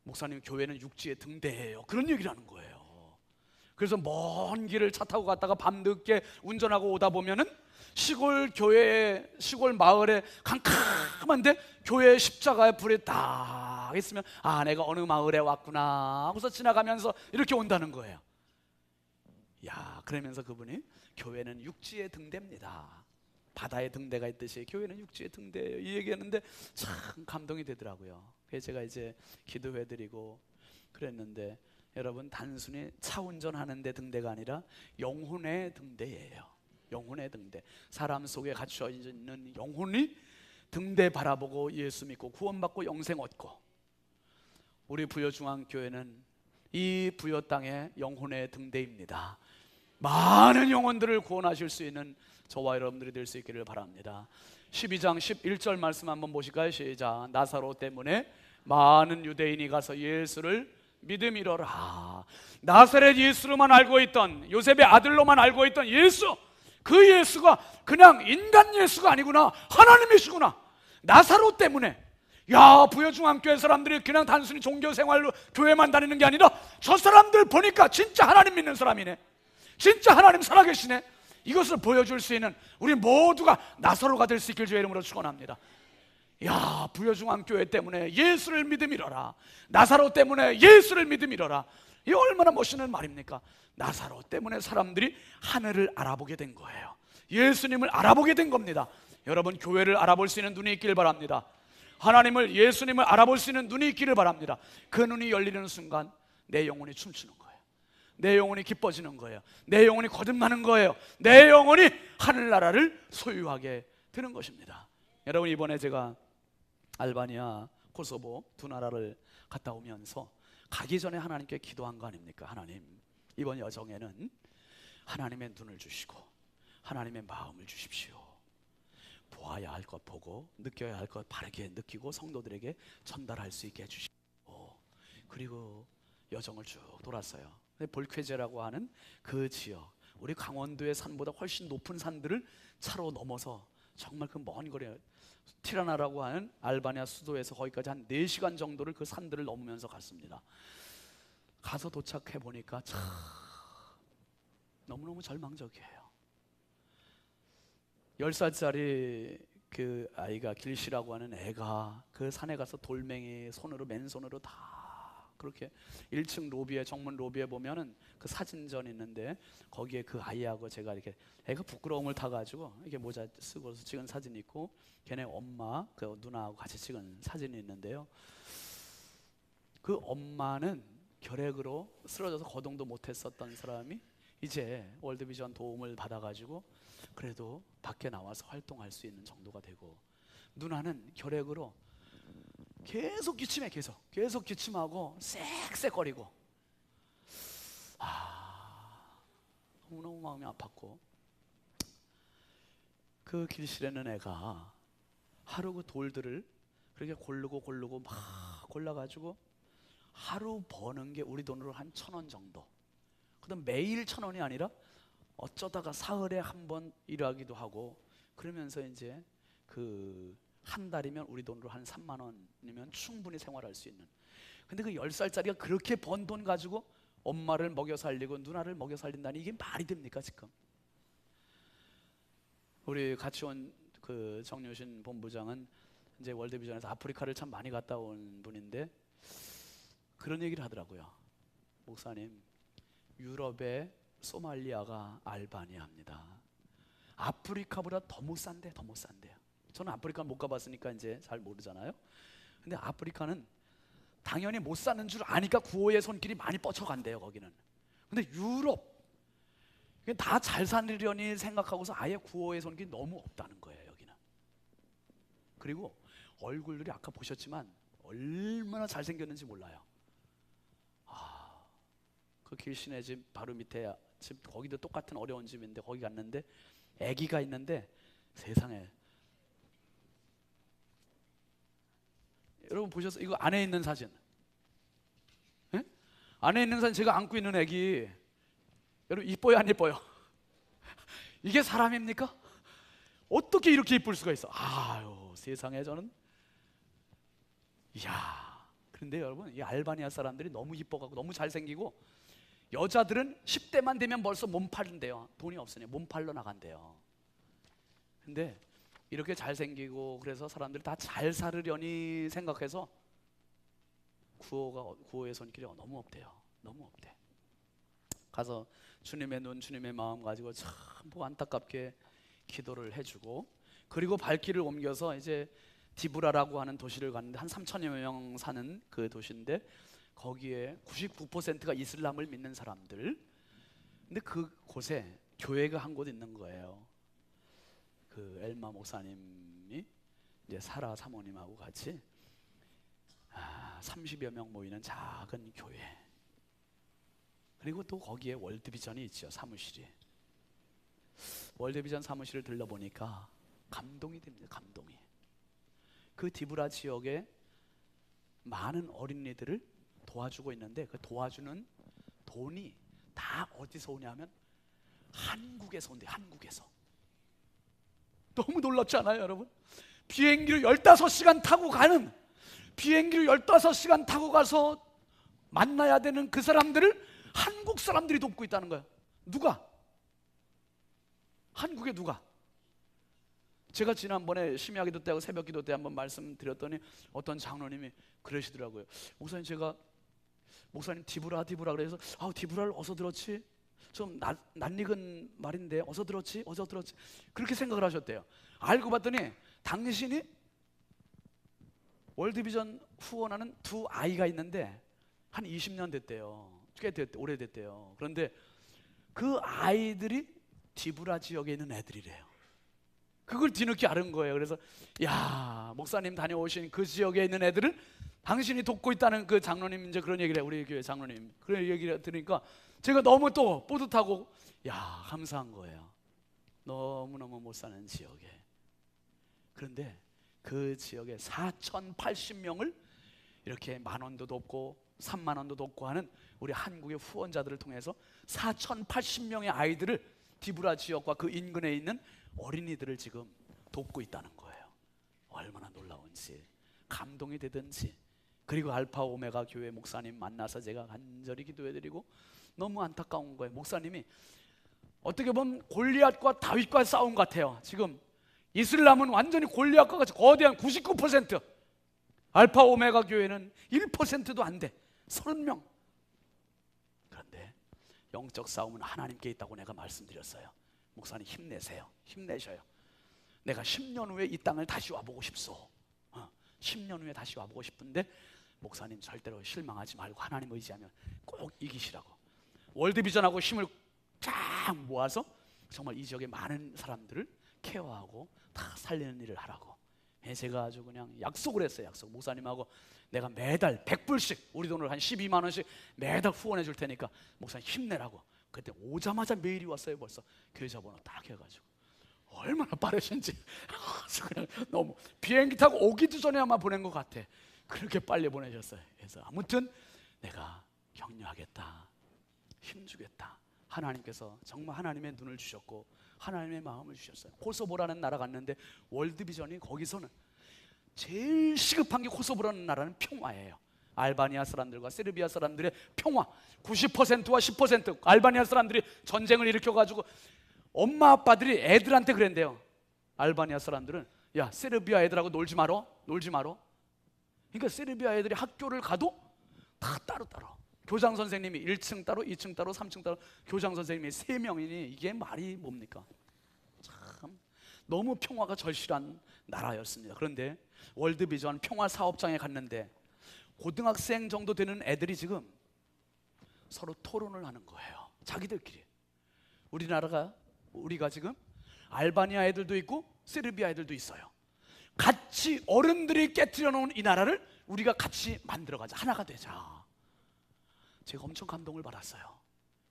목사님, 교회는 육지에 등대예요. 그런 얘기를 하는 거예요. 그래서 먼 길을 차 타고 갔다가 밤늦게 운전하고 오다 보면은 시골 교회, 시골 마을에 캄캄한데 교회 십자가에 불이 딱 있으면, 아, 내가 어느 마을에 왔구나 하고서 지나가면서 이렇게 온다는 거예요. 야, 그러면서 그분이 교회는 육지에 등대입니다. 바다에 등대가 있듯이 교회는 육지에 등대예요. 이 얘기했는데 참 감동이 되더라고요. 그래서 제가 이제 기도해드리고 그랬는데 여러분 단순히 차 운전하는데 등대가 아니라 영혼의 등대예요. 영혼의 등대. 사람 속에 갇혀 있는 영혼이 등대 바라보고 예수 믿고 구원받고 영생 얻고, 우리 부여중앙교회는 이 부여 땅의 영혼의 등대입니다. 많은 영혼들을 구원하실 수 있는 저와 여러분들이 될 수 있기를 바랍니다. 12장 11절 말씀 한번 보실까요? 시작. 나사로 때문에 많은 유대인이 가서 예수를 믿음이로라. 나사렛 예수로만 알고 있던, 요셉의 아들로만 알고 있던 예수, 그 예수가 그냥 인간 예수가 아니구나, 하나님이시구나. 나사로 때문에. 야, 부여중앙교회 사람들이 그냥 단순히 종교생활로 교회만 다니는 게 아니라 저 사람들 보니까 진짜 하나님 믿는 사람이네, 진짜 하나님 살아계시네. 이것을 보여줄 수 있는 우리 모두가 나사로가 될 수 있길 주의 이름으로 축원합니다. 야, 부여중앙교회 때문에 예수를 믿음이로라. 나사로 때문에 예수를 믿음이로라. 이 얼마나 멋있는 말입니까? 나사로 때문에 사람들이 하늘을 알아보게 된 거예요. 예수님을 알아보게 된 겁니다. 여러분, 교회를 알아볼 수 있는 눈이 있길 바랍니다. 하나님을, 예수님을 알아볼 수 있는 눈이 있기를 바랍니다. 그 눈이 열리는 순간 내 영혼이 춤추는 거예요. 내 영혼이 기뻐지는 거예요. 내 영혼이 거듭나는 거예요. 내 영혼이 하늘나라를 소유하게 되는 것입니다. 여러분, 이번에 제가 알바니아, 코소보 두 나라를 갔다 오면서 가기 전에 하나님께 기도한 거 아닙니까? 하나님, 이번 여정에는 하나님의 눈을 주시고 하나님의 마음을 주십시오. 보아야 할 것 보고, 느껴야 할 것 바르게 느끼고 성도들에게 전달할 수 있게 해주시고, 그리고 여정을 쭉 돌았어요. 볼쾌제라고 하는 그 지역, 우리 강원도의 산보다 훨씬 높은 산들을 차로 넘어서 정말 그 먼 거리, 티라나라고 하는 알바니아 수도에서 거기까지 한 4시간 정도를 그 산들을 넘으면서 갔습니다. 가서 도착해 보니까 참 너무너무 절망적이에요. 10살짜리 그 아이가, 길시라고 하는 애가 그 산에 가서 돌멩이 손으로, 맨손으로 다 그렇게 1층 로비에, 정문 로비에 보면은 그 사진전 있는데 거기에 그 아이하고 제가 이렇게, 애가 부끄러움을 타가지고 이렇게 모자 쓰고 찍은 사진이 있고, 걔네 엄마, 그 누나하고 같이 찍은 사진이 있는데요. 그 엄마는 결핵으로 쓰러져서 거동도 못했었던 사람이 이제 월드비전 도움을 받아가지고 그래도 밖에 나와서 활동할 수 있는 정도가 되고, 누나는 결핵으로 계속 기침해, 계속 기침하고 쌕쌕거리고, 너무너무 마음이 아팠고, 그 길실에는 애가 하루 그 돌들을 그렇게 고르고 막 골라가지고 하루 버는 게 우리 돈으로 한 1,000원 정도. 그다음 매일 1,000원이 아니라 어쩌다가 사흘에 한 번 일하기도 하고, 그러면서 이제 그 한 달이면 우리 돈으로 한 3만 원이면 충분히 생활할 수 있는. 근데 그 10살짜리가 그렇게 번 돈 가지고 엄마를 먹여 살리고 누나를 먹여 살린다니, 이게 말이 됩니까 지금? 우리 같이 온 그 정유신 본부장은 이제 월드비전에서 아프리카를 참 많이 갔다 온 분인데 그런 얘기를 하더라고요. 목사님, 유럽의 소말리아가 알바니아입니다. 아프리카보다 더 못 산대요. 저는 아프리카 못 가봤으니까 이제 잘 모르잖아요. 근데 아프리카는 당연히 못 사는 줄 아니까 구호의 손길이 많이 뻗쳐간대요, 거기는. 근데 유럽, 다 잘 살려니 생각하고서 아예 구호의 손길이 너무 없다는 거예요, 여기는. 그리고 얼굴들이 아까 보셨지만 얼마나 잘생겼는지 몰라요. 그 길신의 집 바로 밑에 집, 거기도 똑같은 어려운 집인데 거기 갔는데 아기가 있는데, 세상에, 여러분 보셨어요? 이거 안에 있는 사진. 예? 안에 있는 사진, 제가 안고 있는 아기, 여러분 이뻐요 안 이뻐요? 이게 사람입니까? 어떻게 이렇게 이쁠 수가 있어? 아유, 세상에. 저는, 이야. 그런데 여러분, 이 알바니아 사람들이 너무 이뻐가고 너무 잘생기고, 여자들은 10대만 되면 벌써 몸 팔는데요. 돈이 없으니 몸 팔러 나간대요. 근데 이렇게 잘생기고 그래서 사람들이 다 잘 살으려니 생각해서 구호의 손길이 너무 없대요. 너무 없대. 가서 주님의 눈, 주님의 마음 가지고 참 안타깝게 기도를 해주고, 그리고 발길을 옮겨서 이제 디브라라고 하는 도시를 갔는데 한 3,000여 명 사는 그 도시인데, 거기에 99%가 이슬람을 믿는 사람들. 근데 그곳에 교회가 한 곳 있는 거예요. 그 엘마 목사님이 이제 사라 사모님하고 같이 30여 명 모이는 작은 교회. 그리고 또 거기에 월드비전이 있죠. 사무실이. 월드비전 사무실을 들러보니까 감동이 됩니다. 감동이. 그 디브라 지역에 많은 어린이들을 도와주고 있는데 그 도와주는 돈이 다 어디서 오냐면 한국에서 온대요. 한국에서. 너무 놀랍지 않아요, 여러분? 비행기를 15시간 타고 가는, 비행기를 15시간 타고 가서 만나야 되는 그 사람들을 한국 사람들이 돕고 있다는 거예요. 누가? 한국에 누가? 제가 지난번에 심야기도 때하고 새벽기도 때 한번 말씀드렸더니 어떤 장로님이 그러시더라고요. 목사님 디브라 그래서 디브라를 어디서 들었지? 좀 낯익은 말인데 어디서 들었지? 그렇게 생각을 하셨대요. 알고 봤더니 당신이 월드비전 후원하는 두 아이가 있는데 한 20년 됐대요. 꽤 오래됐대요. 그런데 그 아이들이 디브라 지역에 있는 애들이래요. 그걸 뒤늦게 알은 거예요. 그래서 야, 목사님 다녀오신 그 지역에 있는 애들을 당신이 돕고 있다는 그 장로님 이제 그런 얘기를 해요. 우리 교회 장로님 그런 얘기를 들으니까 제가 너무 또 뿌듯하고 감사한 거예요. 너무너무 못 사는 지역에. 그런데 그 지역에 4,080명을 이렇게 10,000원도 돕고 30,000원도 돕고 하는 우리 한국의 후원자들을 통해서 4,080명의 아이들을 디브라 지역과 그 인근에 있는 어린이들을 지금 돕고 있다는 거예요. 얼마나 놀라운지, 감동이 되든지. 그리고 알파 오메가 교회 목사님 만나서 제가 간절히 기도해드리고 너무 안타까운 거예요. 목사님이 어떻게 보면 골리앗과 다윗과 싸운 것 같아요. 지금 이슬람은 완전히 골리앗과 같이 거대한 99%, 알파 오메가 교회는 1%도 안 돼. 30명. 그런데 영적 싸움은 하나님께 있다고 내가 말씀드렸어요. 목사님 힘내세요. 힘내셔요. 내가 10년 후에 이 땅을 다시 와보고 싶소. 10년 후에 다시 와보고 싶은데 목사님 절대로 실망하지 말고 하나님 의지하면 꼭 이기시라고. 월드비전하고 힘을 쫙 모아서 정말 이 지역의 많은 사람들을 케어하고 다 살리는 일을 하라고. 제가 아주 그냥 약속을 했어요. 약속. 목사님하고 내가 매달 100불씩 우리 돈으로 한 12만 원씩 매달 후원해 줄 테니까 목사님 힘내라고. 그때 오자마자 메일이 왔어요. 벌써 계좌번호 딱 해가지고 얼마나 빠르신지 그냥 너무 비행기 타고 오기도 전에 아마 보낸 것 같아. 그렇게 빨리 보내셨어요. 그래서 아무튼 내가 격려하겠다, 힘주겠다. 하나님께서 정말 하나님의 눈을 주셨고 하나님의 마음을 주셨어요. 코소보라는 나라 갔는데 월드비전이 거기서는 제일 시급한 게 코소보라는 나라는 평화예요. 알바니아 사람들과 세르비아 사람들의 평화. 90%와 10% 알바니아 사람들이 전쟁을 일으켜가지고 엄마 아빠들이 애들한테 그랬대요. 알바니아 사람들은 야, 세르비아 애들하고 놀지 마라. 그러니까 세르비아 애들이 학교를 가도 다 따로따로. 교장 선생님이 1층 따로, 2층 따로, 3층 따로. 교장 선생님이 3명이니 이게 말이 뭡니까? 참 너무 평화가 절실한 나라였습니다. 그런데 월드비전 평화 사업장에 갔는데 고등학생 정도 되는 애들이 지금 서로 토론을 하는 거예요. 자기들끼리. 우리가 지금 알바니아 애들도 있고 세르비아 애들도 있어요. 같이 어른들이 깨트려 놓은 이 나라를 우리가 같이 만들어가자. 하나가 되자. 제가 엄청 감동을 받았어요.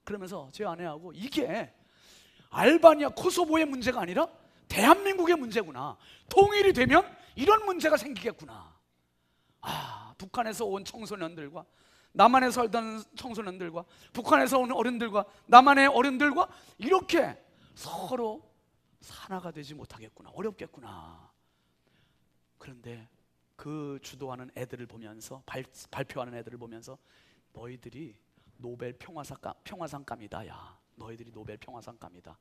그러면서 제 아내하고 이게 알바니아 코소보의 문제가 아니라 대한민국의 문제구나. 통일이 되면 이런 문제가 생기겠구나. 북한에서 온 청소년들과 남한에 살던 청소년들과 북한에서 온 어른들과 남한의 어른들과 이렇게 서로 하나가 되지 못하겠구나. 어렵겠구나. 그런데 그 주도하는 애들을 보면서 발표하는 애들을 보면서 너희들이 노벨 평화상감이다. 야, 너희들이 노벨 평화상감이다.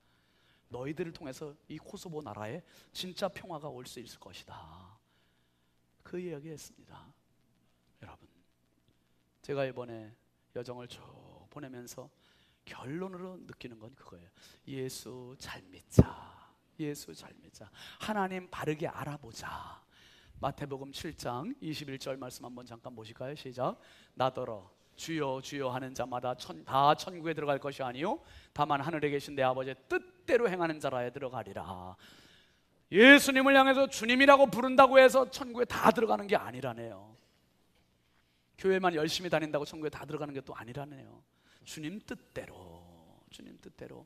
너희들을 통해서 이 코소보 나라에 진짜 평화가 올 수 있을 것이다. 그 이야기했습니다. 여러분, 제가 이번에 여정을 쭉 보내면서 결론으로 느끼는 건 그거예요. 예수 잘 믿자. 예수 잘 믿자. 하나님 바르게 알아보자. 마태복음 7장 21절 말씀 한번 잠깐 보실까요? 시작. 나더러 주여 주여 하는 자마다 다 천국에 들어갈 것이 아니요 다만 하늘에 계신 내 아버지의 뜻대로 행하는 자라에 들어가리라. 예수님을 향해서 주님이라고 부른다고 해서 천국에 다 들어가는 게 아니라네요. 교회만 열심히 다닌다고 천국에 다 들어가는 게 또 아니라네요. 주님 뜻대로, 주님 뜻대로.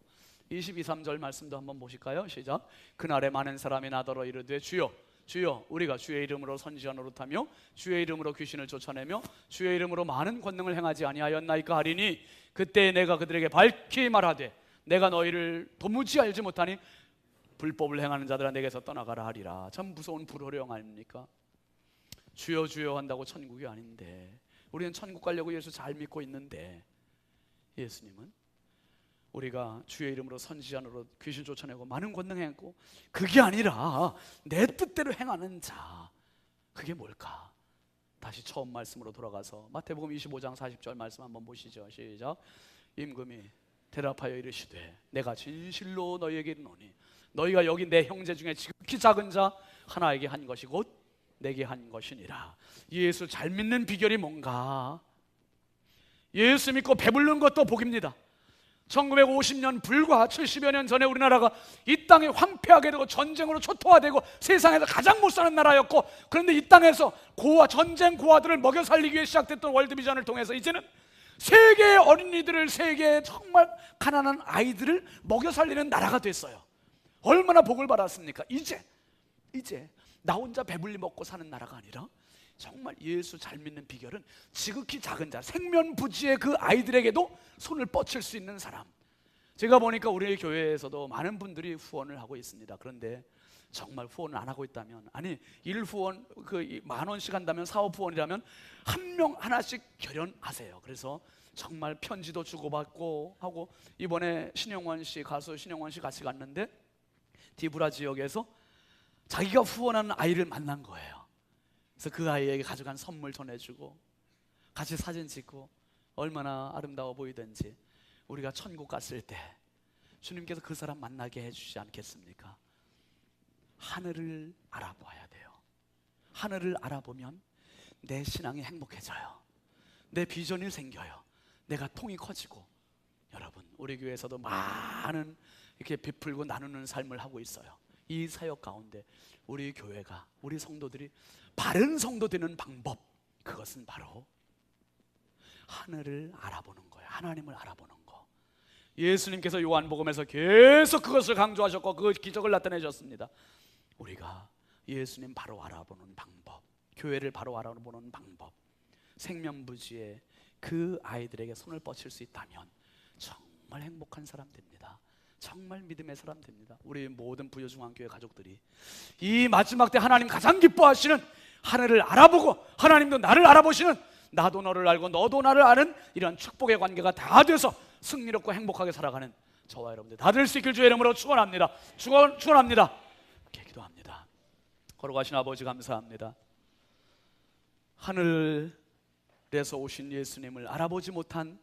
22, 3절 말씀도 한번 보실까요? 시작. 그날에 많은 사람이 나더러 이르되 주여 주여 우리가 주의 이름으로 선지자 노릇하며 주의 이름으로 귀신을 쫓아내며 주의 이름으로 많은 권능을 행하지 아니하였나이까 하리니 그때 내가 그들에게 밝히 말하되 내가 너희를 도무지 알지 못하니 불법을 행하는 자들아 내게서 떠나가라 하리라. 참 무서운 불호령 아닙니까? 주여 주여 한다고 천국이 아닌데, 우리는 천국 가려고 예수 잘 믿고 있는데, 예수님은 우리가 주의 이름으로 선지자로 귀신 쫓아내고 많은 권능 행했고 그게 아니라 내 뜻대로 행하는 자, 그게 뭘까? 다시 처음 말씀으로 돌아가서 마태복음 25장 40절 말씀 한번 보시죠. 시작. 임금이 대답하여 이르시되 내가 진실로 너희에게 이르노니 너희가 여기 내 형제 중에 지극히 작은 자 하나에게 한 것이 곧 내게 한 것이니라. 예수 잘 믿는 비결이 뭔가? 예수 믿고 배부른 것도 복입니다. 1950년 불과 70여 년 전에 우리나라가 이 땅이 황폐하게 되고 전쟁으로 초토화되고 세상에서 가장 못 사는 나라였고, 그런데 이 땅에서 전쟁 고아들을 먹여 살리기 위해 시작됐던 월드비전을 통해서 이제는 세계의 어린이들을, 세계의 정말 가난한 아이들을 먹여 살리는 나라가 됐어요. 얼마나 복을 받았습니까? 이제 나 혼자 배불리 먹고 사는 나라가 아니라 정말 예수 잘 믿는 비결은 지극히 작은 자, 생면부지의 그 아이들에게도 손을 뻗칠 수 있는 사람. 제가 보니까 우리 교회에서도 많은 분들이 후원을 하고 있습니다. 그런데 정말 후원을 안 하고 있다면, 아니 일후원 그 10,000원씩 한다면, 사업 후원이라면 한 명 하나씩 결연하세요. 그래서 정말 편지도 주고받고 하고, 이번에 가수 신영원 씨 같이 갔는데 디브라 지역에서 자기가 후원하는 아이를 만난 거예요. 그래서 그 아이에게 가져간 선물 전해주고 같이 사진 찍고, 얼마나 아름다워 보이든지. 우리가 천국 갔을 때 주님께서 그 사람 만나게 해주지 않겠습니까? 하늘을 알아봐야 돼요. 하늘을 알아보면 내 신앙이 행복해져요. 내 비전이 생겨요. 내가 통이 커지고. 여러분, 우리 교회에서도 많은 이렇게 베풀고 나누는 삶을 하고 있어요. 이 사역 가운데 우리 교회가, 우리 성도들이 바른 성도 되는 방법, 그것은 바로 하늘을 알아보는 거예요. 하나님을 알아보는 거. 예수님께서 요한복음에서 계속 그것을 강조하셨고 그 기적을 나타내셨습니다. 우리가 예수님 바로 알아보는 방법, 교회를 바로 알아보는 방법, 생명부지의 그 아이들에게 손을 뻗칠 수 있다면 정말 행복한 사람 됩니다. 정말 믿음의 사람 됩니다. 우리 모든 부여중앙교회 가족들이 이 마지막 때 하나님 가장 기뻐하시는 하늘을 알아보고 하나님도 나를 알아보시는, 나도 너를 알고 너도 나를 아는 이런 축복의 관계가 다 돼서 승리롭고 행복하게 살아가는 저와 여러분들 다 될 수 있길 주의 이름으로 축원합니다. 축원합니다. 이렇게 기도합니다. 걸어가신 아버지 감사합니다. 하늘에서 오신 예수님을 알아보지 못한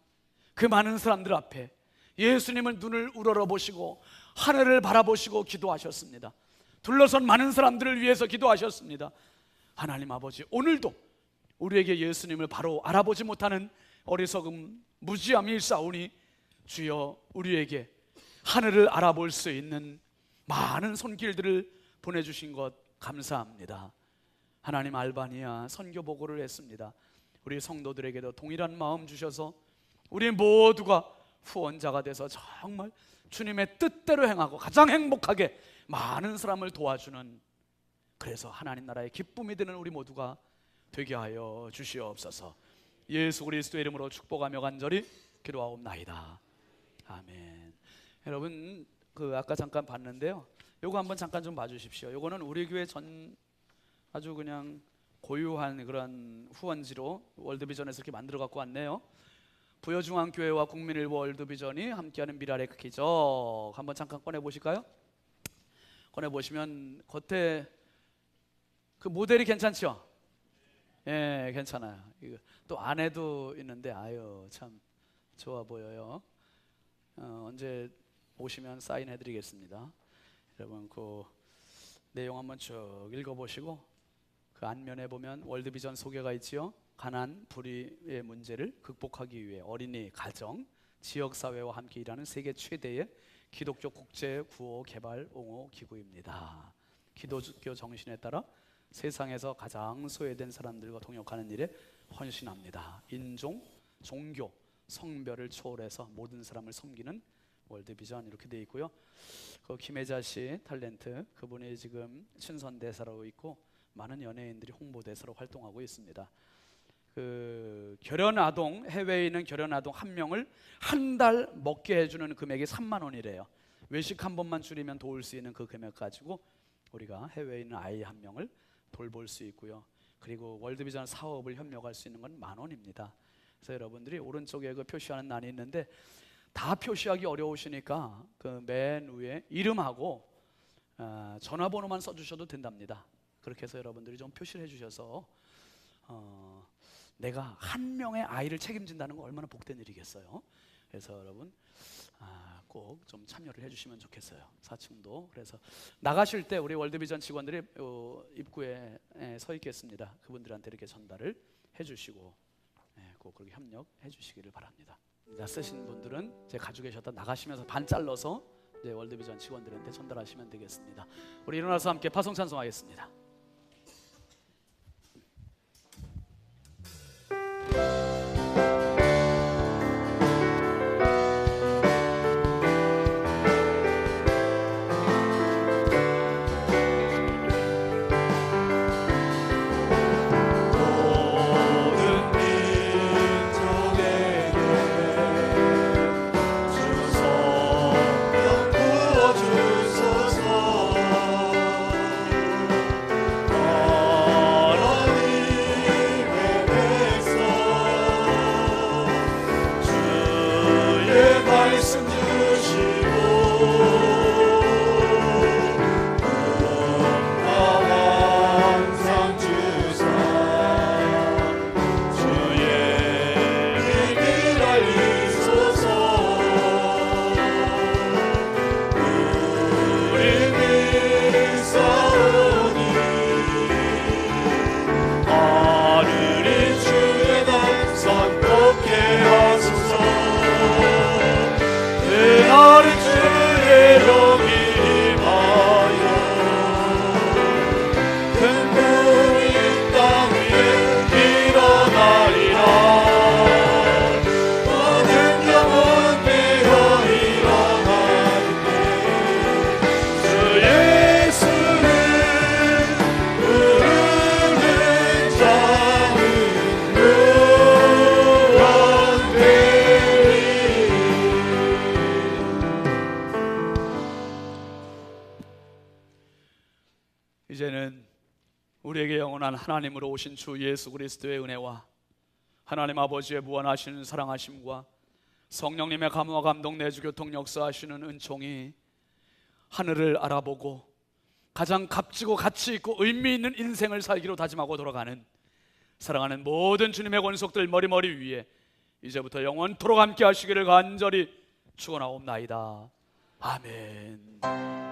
그 많은 사람들 앞에 예수님을 눈을 우러러보시고 하늘을 바라보시고 기도하셨습니다. 둘러선 많은 사람들을 위해서 기도하셨습니다. 하나님 아버지, 오늘도 우리에게 예수님을 바로 알아보지 못하는 어리석음, 무지함이 일사오니 주여 우리에게 하늘을 알아볼 수 있는 많은 손길들을 보내주신 것 감사합니다. 하나님, 알바니아 선교 보고를 했습니다. 우리 성도들에게도 동일한 마음 주셔서 우리 모두가 후원자가 돼서 정말 주님의 뜻대로 행하고 가장 행복하게 많은 사람을 도와주는, 그래서 하나님 나라의 기쁨이 되는 우리 모두가 되게 하여 주시옵소서. 예수 그리스도의 이름으로 축복하며 간절히 기도하옵나이다. 아멘. 여러분, 아까 잠깐 봤는데요, 요거 한번 잠깐 좀 봐주십시오. 요거는 우리 교회 아주 그냥 고유한 그런 후원지로 월드비전에서 이렇게 만들어 갖고 왔네요. 부여중앙교회와 국민일보 월드비전이 함께하는 미랄의 기적, 한번 잠깐 꺼내 보실까요? 꺼내 보시면 겉에 그 모델이 괜찮죠? 예, 괜찮아요. 이거 또 안에도 있는데 아유 참 좋아 보여요. 언제 오시면 사인해 드리겠습니다. 여러분, 그 내용 한번 쭉 읽어 보시고 그 앞면에 보면 월드비전 소개가 있지요. 가난, 불의의 문제를 극복하기 위해 어린이, 가정, 지역사회와 함께 일하는 세계 최대의 기독교 국제 구호 개발 옹호 기구입니다. 기독교 정신에 따라 세상에서 가장 소외된 사람들과 동역하는 일에 헌신합니다. 인종, 종교, 성별을 초월해서 모든 사람을 섬기는 월드비전 이렇게 되어 있고요. 그 김혜자 씨 탤런트 그분이 지금 친선 대사로 있고 많은 연예인들이 홍보 대사로 활동하고 있습니다. 그 결혼 아동, 해외에 있는 결혼 아동 한 명을 한 달 먹게 해주는 금액이 3만 원이래요. 외식 한 번만 줄이면 도울 수 있는 그 금액 가지고 우리가 해외에 있는 아이 한 명을 돌볼 수 있고요. 그리고 월드비전 사업을 협력할 수 있는 건 10,000원입니다. 그래서 여러분들이 오른쪽에 그 표시하는 난이 있는데 다 표시하기 어려우시니까 그 맨 위에 이름하고 전화번호만 써주셔도 된답니다. 그렇게 해서 여러분들이 좀 표시를 해주셔서 내가 한 명의 아이를 책임진다는 건 얼마나 복된 일이겠어요. 그래서 여러분 꼭 좀 참여를 해주시면 좋겠어요. 4층도. 그래서 나가실 때 우리 월드비전 직원들이 입구에 서 있겠습니다. 그분들한테 이렇게 전달을 해주시고 꼭 그렇게 협력해 주시기를 바랍니다. 쓰신 분들은 이제 가지고 계셨다 나가시면서 반 잘라서 이제 월드비전 직원들한테 전달하시면 되겠습니다. 우리 일어나서 함께 파송 찬송하겠습니다. 이제는 우리에게 영원한 하나님으로 오신 주 예수 그리스도의 은혜와 하나님 아버지의 무한하신 사랑하심과 성령님의 감화 감동 내주 교통 역사하시는 은총이 하늘을 알아보고 가장 값지고 가치 있고 의미 있는 인생을 살기로 다짐하고 돌아가는 사랑하는 모든 주님의 권속들 머리머리 위에 이제부터 영원토록 함께 하시기를 간절히 축원하옵나이다. 아멘.